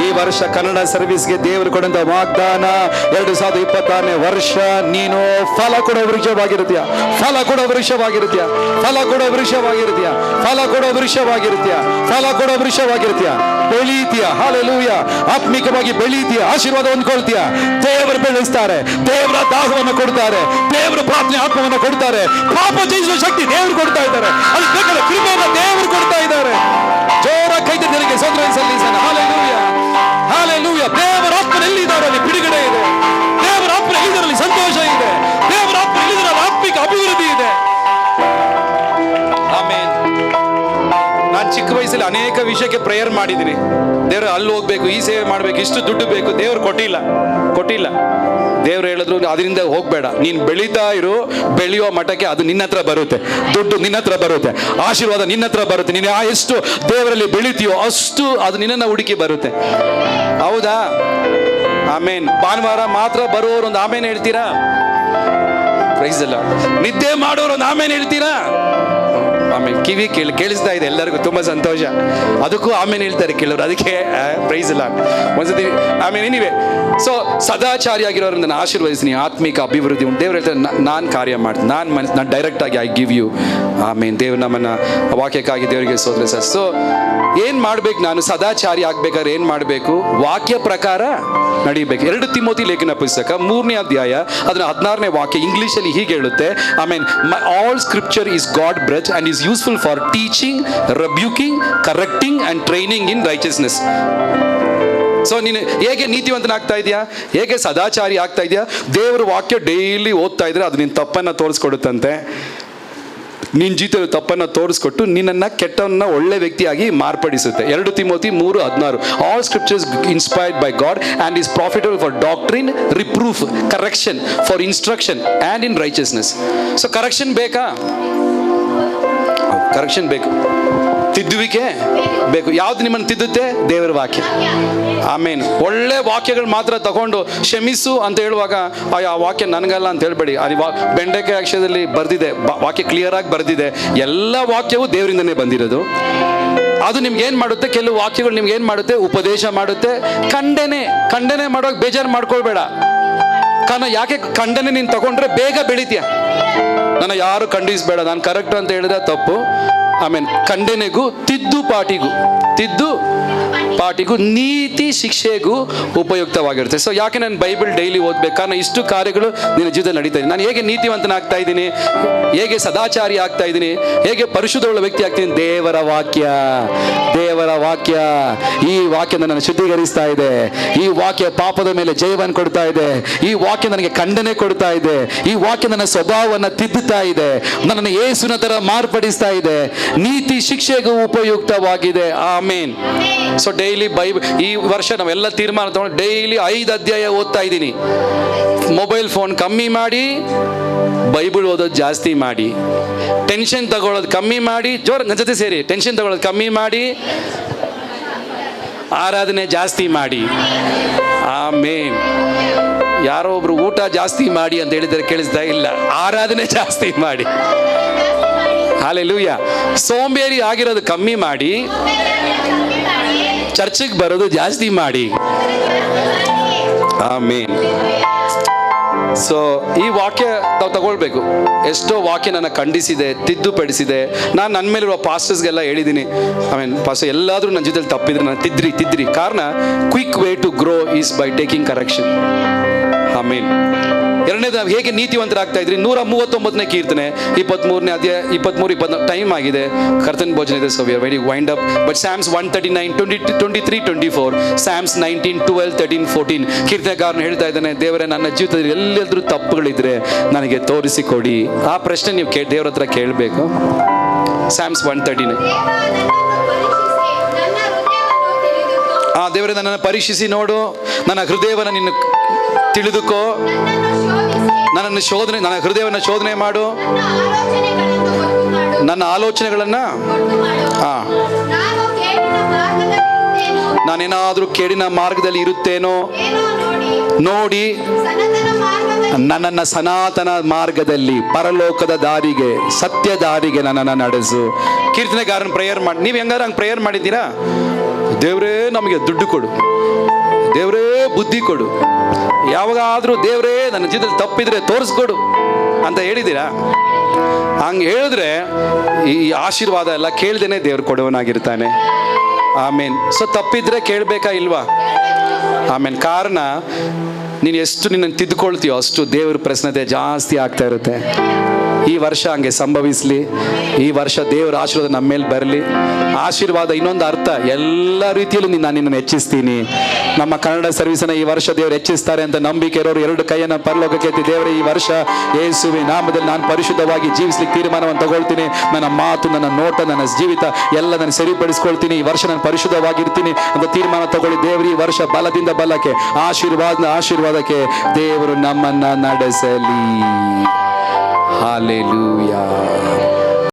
Speaker 1: ಈ ವರ್ಷ ಕನ್ನಡ ಸರ್ವಿಸ್ಗೆ ದೇವರು ಕೊಡುವಂತ ವಾಗ್ದಾನ, 2026ನೇ ವರ್ಷ ನೀನು ಫಲ ಕೊಡೋ ವೃಕ್ಷವಾಗಿರುತ್ತೀಯ, ಫಲ ಕೊಡೋ ವೃಕ್ಷವಾಗಿರುತ್ತೀಯ, ಫಲ ಕೊಡೋ ವೃಕ್ಷವಾಗಿರುತ್ತೀಯ, ಫಲ ಕೊಡೋ ವೃಕ್ಷವಾಗಿರುತ್ತೀಯ, ಫಲ ಕೊಡೋ ವೃಕ್ಷವಾಗಿರುತ್ತೀಯ. ಬೆಳೀತೀಯ. ಹಲ್ಲೆಲೂಯಾ. ಆತ್ಮಿಕವಾಗಿ ಬೆಳೀತೀಯ, ಆಶೀರ್ವಾದ ಹೊಂದ್ಕೊಳ್ತೀಯ. ದೇವರು ಬೆಳೆಸ್ತಾರೆ, ದೇವರ ದಾಹವನ್ನು ಕೊಡ್ತಾರೆ, ದೇವರ ಪ್ರಾರ್ಥನೆ ಆತ್ಮವನ್ನು ಕೊಡ್ತಾರೆ, ಪಾಪ ಜಯಿಸುವ ಶಕ್ತಿ ದೇವರು ಕೊಡ್ತಾ ಇದ್ದಾರೆ, ಅಲ್ಲಿ ಬೇಕಾದ ಕೃಪೆಯನ್ನು ದೇವರು ಕೊಡ್ತಾ ಇದ್ದಾರೆ. ಜೋರ ಕೈತರಿಗೆ ಸ್ತೋತ್ರ ಸಲ್ಲಿಸೋಣ. ಹಲ್ಲೆಲೂಯಾ. ಹಲ್ಲೆಲೂಯಾ. ದೇವರ ಆತ್ಮ ಎಲ್ಲಿದ್ದಾರೆ ಅಲ್ಲಿ ಬಿಡುಗಡೆ ಇದೆ, ದೇವರ ಆತ್ಮ ಎಲ್ಲಿದ್ದರಲ್ಲಿ ಸಂತೋಷ ಇದೆ, ದೇವರ ಆತ್ಮ ಎಲ್ಲಿದ್ದರಲ್ಲಿ ಆತ್ಮಿಕ ಅಭಿವೃದ್ಧಿ ಇದೆ. ಆಮೇಲೆ ವರ್ಷಕ್ಕೆ ಪ್ರೇಯರ್ ಮಾಡಿದ್ದೀನಿ, ದೇವ್ರು ಅಲ್ಲಿ ಹೋಗ್ಬೇಕು, ಈ ಸೇವೆ ಮಾಡಬೇಕು, ಇಷ್ಟು ದುಡ್ಡು ಬೇಕು, ದೇವ್ರು ಕೊಟ್ಟಿಲ್ಲ. ದೇವ್ರು ಹೇಳಿದ್ರು ಅದರಿಂದ ಹೋಗ್ಬೇಡ, ನೀನು ಬೆಳೀತಾ ಇರು, ಬೆಳೆಯೋ ಮಟ್ಟಕ್ಕೆ ಅದು ನಿನ್ನ ಹತ್ರ ಬರುತ್ತೆ, ದುಡ್ಡು ನಿನ್ನ ಹತ್ರ ಬರುತ್ತೆ, ಆಶೀರ್ವಾದ ನಿನ್ನ ಹತ್ರ ಬರುತ್ತೆ. ನೀನು ಎಷ್ಟು ದೇವರಲ್ಲಿ ಬೆಳಿತೀಯೋ ಅಷ್ಟು ಅದು ನಿನ್ನನ್ನು ಹುಡುಕಿ ಬರುತ್ತೆ. ಹೌದಾ? ಆಮೇನ್. ಭಾನುವಾರ ಮಾತ್ರ ಬರುವವರು ಒಂದು ಆಮೇನ್ ಹೇಳ್ತೀರಾ? ಪ್ರೈಸ್ ಅಲ್ಲ. ನಿದ್ದೆ ಮಾಡೋರು ಒಂದು ಆಮೇನ್ ಹೇಳ್ತೀರಾ? ಆಮೇಲೆ ಕಿವಿ ಕೇಳಿಸ್ತಾ ಇದೆ ಎಲ್ಲರಿಗೂ, ತುಂಬಾ ಸಂತೋಷ. ಅದಕ್ಕೂ ಆಮೇಲೆ ಹೇಳ್ತಾರೆ ಕೆಲವರು, ಅದಕ್ಕೆ ಪ್ರೈಸ್ ಇಲ್ಲ ಒಂದ್ಸತಿ ಆಮೇಲೆ. ನೀವೇ ಸೊ ಸದಾಚಾರಿಯಾಗಿರೋರು ನಾನು ಆಶೀರ್ವದಿಸ್ತೀನಿ, ಆತ್ಮಿಕ ಅಭಿವೃದ್ಧಿ ಉಂಟು. ದೇವ್ರು ಹೇಳ್ತಾರೆ ನಾನು ಕಾರ್ಯ ಮಾಡ್ತೀನಿ, ನಾನು ಡೈರೆಕ್ಟ್ ಆಗಿ ಐ ಗಿವ್ ಯು. ಆಮೇಲೆ ದೇವ್ರು ನಮ್ಮನ್ನ ವಾಕ್ಯಕ್ಕಾಗಿ ದೇವರಿಗೆ ಸ್ತೋತ್ರ ಸರ್. ಸೊ ಏನ್ ಮಾಡ್ಬೇಕು? ನಾನು ಸದಾಚಾರಿ ಆಗ್ಬೇಕಾದ್ರೆ ಏನ್ ಮಾಡ್ಬೇಕು? ವಾಕ್ಯ ಪ್ರಕಾರ ನಡಿಬೇಕು. 2 ತಿಮೋತಿ ಲೇಖನ ಪುಸ್ತಕ 3ನೇ ಅಧ್ಯಾಯ ಅದರ 16ನೇ ವಾಕ್ಯ ಇಂಗ್ಲಿಷಲ್ಲಿ ಹೀಗೆ ಹೇಳುತ್ತೆ, amen, all scripture is God breath and is useful for teaching, rebuking, correcting and training in righteousness. So ನೀನು ಹೇಗೆ ನೀತಿವಂತನಾಗ್ತಾ ಇದೆಯಾ, ಹೇಗೆ ಸದಾಚಾರಿ ಆಗ್ತಾ ಇದೆಯಾ? ದೇವರ ವಾಕ್ಯ ಡೈಲಿ ಓದ್ತಾ ಇದ್ರೆ ಅದು ನಿನ್ನ ತಪ್ಪನ್ನು ತೋರಿಸ್ಕೊಡುತ್ತಂತೆ. ನಿನ್ನ ಜೀವಿತದ ತಪ್ಪನ್ನು ತೋರಿಸ್ಕೊಟ್ಟು ನಿನ್ನನ್ನು ಕೆಟ್ಟವನ್ನ ಒಳ್ಳೆ ವ್ಯಕ್ತಿಯಾಗಿ ಮಾರ್ಪಡಿಸುತ್ತೆ. 2 Timothy 3:16. All scriptures inspired by God and is profitable for doctrine, reproof, correction, for instruction and in righteousness. So correction ಬೇಕಾ? ಕರೆಕ್ಷನ್ ಬೇಕು, ತಿದ್ದುವಿಕೆ ಬೇಕು. ಯಾವ್ದು ನಿಮ್ಮನ್ನು ತಿದ್ದುತ್ತೆ? ದೇವರ ವಾಕ್ಯ. ಆಮೇನ್. ಒಳ್ಳೆ ವಾಕ್ಯಗಳು ಮಾತ್ರ ತಗೊಂಡು ಕ್ಷಮಿಸು ಅಂತ ಹೇಳುವಾಗ ಆ ವಾಕ್ಯ ನನಗಲ್ಲ ಅಂತ ಹೇಳ್ಬೇಡಿ. ಅದು ಬೆಂಡೆಕಾಯಿ ಅಕ್ಷರದಲ್ಲಿ ಬರ್ದಿದೆ, ವಾಕ್ಯ ಕ್ಲಿಯರ್ ಆಗಿ ಬರ್ದಿದೆ. ಎಲ್ಲ ವಾಕ್ಯವೂ ದೇವರಿಂದನೇ ಬಂದಿರೋದು. ಅದು ನಿಮ್ಗೆ ಏನ್ ಮಾಡುತ್ತೆ? ಕೆಲವು ವಾಕ್ಯಗಳು ನಿಮ್ಗೆ ಏನ್ ಮಾಡುತ್ತೆ? ಉಪದೇಶ ಮಾಡುತ್ತೆ. ಖಂಡನೆ ಮಾಡುವಾಗ ಬೇಜಾರು ಮಾಡ್ಕೊಳ್ಬೇಡ. ಕಾರಣ ಯಾಕೆ? ಖಂಡನೆ ನೀನು ತಗೊಂಡ್ರೆ ಬೇಗ ಬೆಳಿತೀಯ. ನನ್ನ ಯಾರು ಖಂಡಿಸಬೇಡ, ನಾನು ಕರೆಕ್ಟ್ ಅಂತ ಹೇಳಿದ್ರೆ ತಪ್ಪು. ಆಮೇಲೆ ಖಂಡನೆಗೂ ತಿದ್ದು ಪಾಠಿಗೂ ನೀತಿ ಶಿಕ್ಷೆಗೂ ಉಪಯುಕ್ತವಾಗಿರುತ್ತೆ. ಸೊ ಯಾಕೆ ನಾನು ಬೈಬಲ್ ಡೈಲಿ ಓದ್ಬೇಕು? ಕಾರಣ ಇಷ್ಟು ಕಾರ್ಯಗಳು ನಿನ್ನ ಜೀವನದಲ್ಲಿ ನಡೀತಾ ಇದೆ. ನಾನು ಹೇಗೆ ನೀತಿವಂತನಾಗ್ತಾ ಇದ್ದೀನಿ, ಹೇಗೆ ಸದಾಚಾರಿ ಆಗ್ತಾ ಇದ್ದೀನಿ, ಹೇಗೆ ಪರಿಶುದ್ಧವುಳ್ಳ ವ್ಯಕ್ತಿ ಆಗ್ತೀನಿ? ದೇವರ ವಾಕ್ಯ. ಈ ವಾಕ್ಯ ನನ್ನನ್ನು ಶುದ್ಧೀಕರಿಸ್ತಾ ಇದೆ. ಈ ವಾಕ್ಯ ಪಾಪದ ಮೇಲೆ ಜಯವನ್ನು ಕೊಡ್ತಾ ಇದೆ. ಈ ವಾಕ್ಯ ನನಗೆ ಖಂಡನೆ ಕೊಡ್ತಾ ಇದೆ. ಈ ವಾಕ್ಯ ನನ್ನ ಸ್ವಭಾವವನ್ನು ತಿದ್ದುತ್ತಾ ಇದೆ. ನನ್ನನ್ನು ಯೇಸುವಿನ ತರ ಮಾರ್ಪಡಿಸ್ತಾ ಇದೆ. ನೀತಿ ಶಿಕ್ಷೆಗೂ ಉಪಯುಕ್ತವಾಗಿದೆ. ಆಮೇನ್. ಸೊ ಡೈಲಿ ಈ ವರ್ಷ ನಾವೆಲ್ಲ ತೀರ್ಮಾನ ತಗೊಂಡು ಡೈಲಿ 5 ಅಧ್ಯಾಯ ಓದ್ತಾ ಇದ್ದೀನಿ. ಮೊಬೈಲ್ ಫೋನ್ ಕಮ್ಮಿ ಮಾಡಿ, ಬೈಬಲ್ ಓದೋದು ಜಾಸ್ತಿ ಮಾಡಿ, ಟೆನ್ಷನ್ ತಗೊಳ್ಳೋದು ಕಮ್ಮಿ ಮಾಡಿ, ನನ್ನ ಜೊತೆ ಸೇರಿ ಟೆನ್ಷನ್ ತಗೊಳ್ಳೋದು ಕಮ್ಮಿ ಮಾಡಿ, ಆರಾಧನೆ ಜಾಸ್ತಿ ಮಾಡಿ. ಆಮೇನ್. ಯಾರೋ ಒಬ್ರು ಊಟ ಜಾಸ್ತಿ ಮಾಡಿ ಅಂತ ಹೇಳಿದರೆ ಕೇಳಿಸ್ತಾ ಇಲ್ಲ, ಆರಾಧನೆ ಜಾಸ್ತಿ ಮಾಡಿ. ಹಲ್ಲೆಲೂಯಾ. ಸೋಂಬೇರಿ ಆಗಿರೋದು ಕಮ್ಮಿ ಮಾಡಿ, ಚರ್ಚಿಗೆ ಬರೋದು ಜಾಸ್ತಿ ಮಾಡಿ. ಆಮೇನ್. ಸೊ ಈ ವಾಕ್ಯ ನಾವು ತಗೊಳ್ಬೇಕು. ಎಷ್ಟೋ ವಾಕ್ಯ ನನ್ನ ಖಂಡಿಸಿದೆ, ತಿದ್ದುಪಡಿಸಿದೆ. ನಾನು ನನ್ನ ಮೇಲಿರುವ ಪಾಸ್ಟರ್ಸ್ಗೆಲ್ಲ ಹೇಳಿದ್ದೀನಿ, ಪಾಸ್ಟರ್ ಎಲ್ಲಾದರೂ ನನ್ನ ಜೊತೆಲಿ ತಪ್ಪಿದ್ರೆ ನಾನು ತಿದ್ರಿ. ಕಾರಣ quick way to grow is by taking correction. Amen. ಎರಡನೇದು, ನಾವು ಹೇಗೆ ನೀತಿವಂತರಾಗ್ತಾ ಇದ್ರಿ? 139ನೇ ಕೀರ್ತನೆ 23ನೇ ಅಧ್ಯಾಯ 23-24 ಟೈಮ್ ಆಗಿದೆ. ಕರ್ತನ ಭೋಜನ ಇದೆ. So we are very wind up. But Sam's 139:23-24, Sam's 19:12-13-14 ಕೀರ್ತನೆಗಾರನು ಹೇಳ್ತಾ ಇದ್ದಾನೆ, ದೇವರೇ ನನ್ನ ಜೀವಿತದಲ್ಲಿ ಎಲ್ಲಾದ್ರೂ ತಪ್ಪುಗಳಿದ್ರೆ ನನಗೆ ತೋರಿಸಿಕೊಡಿ. ಆ ಪ್ರಶ್ನೆ ನೀವು ದೇವ್ರ ಹತ್ರ ಕೇಳಬೇಕು. ಸ್ಯಾಮ್ಸ್ 139. ದೇವರೇ ನನ್ನನ್ನು ಪರೀಕ್ಷಿಸಿ ನೋಡು, ನನ್ನ ಹೃದಯವನ್ನು ನಿನ್ನ ತಿಳಿದುಕೋ, ನನ್ನ ಹೃದಯವನ್ನು ಶೋಧನೆ ಮಾಡು, ನನ್ನ ಆಲೋಚನೆಗಳನ್ನ ನಾನೇನಾದ್ರೂ ಕೇಡಿನ ಮಾರ್ಗದಲ್ಲಿ ಇರುತ್ತೇನೋ ನೋಡಿ ನನ್ನನ್ನು ಸನಾತನ ಮಾರ್ಗದಲ್ಲಿ, ಪರಲೋಕದ ದಾರಿಗೆ, ಸತ್ಯ ದಾರಿಗೆ ನನ್ನನ್ನು ನಡೆಸು. ಕೀರ್ತನೆಗಾರನ ಪ್ರೇಯರ್ ಮಾಡಿ. ನೀವು ಹೆಂಗಾರ ಹಂಗೆ ಪ್ರೇಯರ್ ಮಾಡಿದ್ದೀರಾ? ದೇವರೇ ನಮಗೆ ದುಡ್ಡು ಕೊಡು, ದೇವರೇ ಬುದ್ಧಿ ಕೊಡು, ಯಾವಾಗಾದ್ರೂ ದೇವರೇ ನನ್ನ ಜೀವನದಲ್ಲಿ ತಪ್ಪಿದ್ರೆ ತೋರಿಸ್ಕೊಡು ಅಂತ ಹೇಳಿದ್ದೀರಾ? ಹಂಗೆ ಹೇಳಿದ್ರೆ ಈ ಆಶೀರ್ವಾದ ಎಲ್ಲ ಕೇಳ್ದೇನೆ ದೇವ್ರು ಕೊಡುವನಾಗಿರ್ತಾನೆ. ಆಮೇನ್. ಸೊ ತಪ್ಪಿದ್ರೆ ಕೇಳಬೇಕಾ ಇಲ್ವಾ? ಆಮೇನ್. ಕಾರಣ ನೀನು ಎಷ್ಟು ನಿನ್ನನ್ನು ತಿದ್ದುಕೊಳ್ತೀಯೋ ಅಷ್ಟು ದೇವ್ರ ಪ್ರಶ್ನತೆ ಜಾಸ್ತಿ ಆಗ್ತಾ ಇರುತ್ತೆ. ಈ ವರ್ಷ ಹಂಗೆ ಸಂಭವಿಸಲಿ. ಈ ವರ್ಷ ದೇವರ ಆಶೀರ್ವಾದ ನಮ್ಮ ಮೇಲೆ ಬರಲಿ. ಆಶೀರ್ವಾದ ಇನ್ನೊಂದು ಅರ್ಥ, ಎಲ್ಲ ರೀತಿಯಲ್ಲೂ ನಾನು ನಿನ್ನನ್ನು ಹೆಚ್ಚಿಸ್ತೀನಿ. ನಮ್ಮ ಕನ್ನಡ ಸರ್ವಿಸನ್ನ ಈ ವರ್ಷ ದೇವರು ಹೆಚ್ಚಿಸ್ತಾರೆ ಅಂತ ನಂಬಿಕೆ ಇರೋರು 2 ಕೈಯನ್ನು ಪರಲೋಕಕ್ಕೆ ಎತ್ತಿ, ದೇವರೇ ಈ ವರ್ಷ ಯೇಸುವಿನ ನಾಮದಲ್ಲಿ ನಾನು ಪರಿಶುದ್ಧವಾಗಿ ಜೀವಿಸ್ಲಿಕ್ಕೆ ತೀರ್ಮಾನವನ್ನು ತಗೊಳ್ತೀನಿ. ನನ್ನ ಮಾತು, ನನ್ನ ನೋಟ, ನನ್ನ ಜೀವಿತ ಎಲ್ಲ ನಾನು ಸರಿಪಡಿಸ್ಕೊಳ್ತೀನಿ. ಈ ವರ್ಷ ನಾನು ಪರಿಶುದ್ಧವಾಗಿರ್ತೀನಿ ಅಂತ ತೀರ್ಮಾನ ತಗೊಳ್ಳಿ. ದೇವರು ಈ ವರ್ಷ ಬಲದಿಂದ ಬಲಕ್ಕೆ, ಆಶೀರ್ವಾದಕ್ಕೆ ದೇವರು ನಮ್ಮನ್ನ ನಡೆಸಲಿ. ಹಾಲೆಲೂಯ.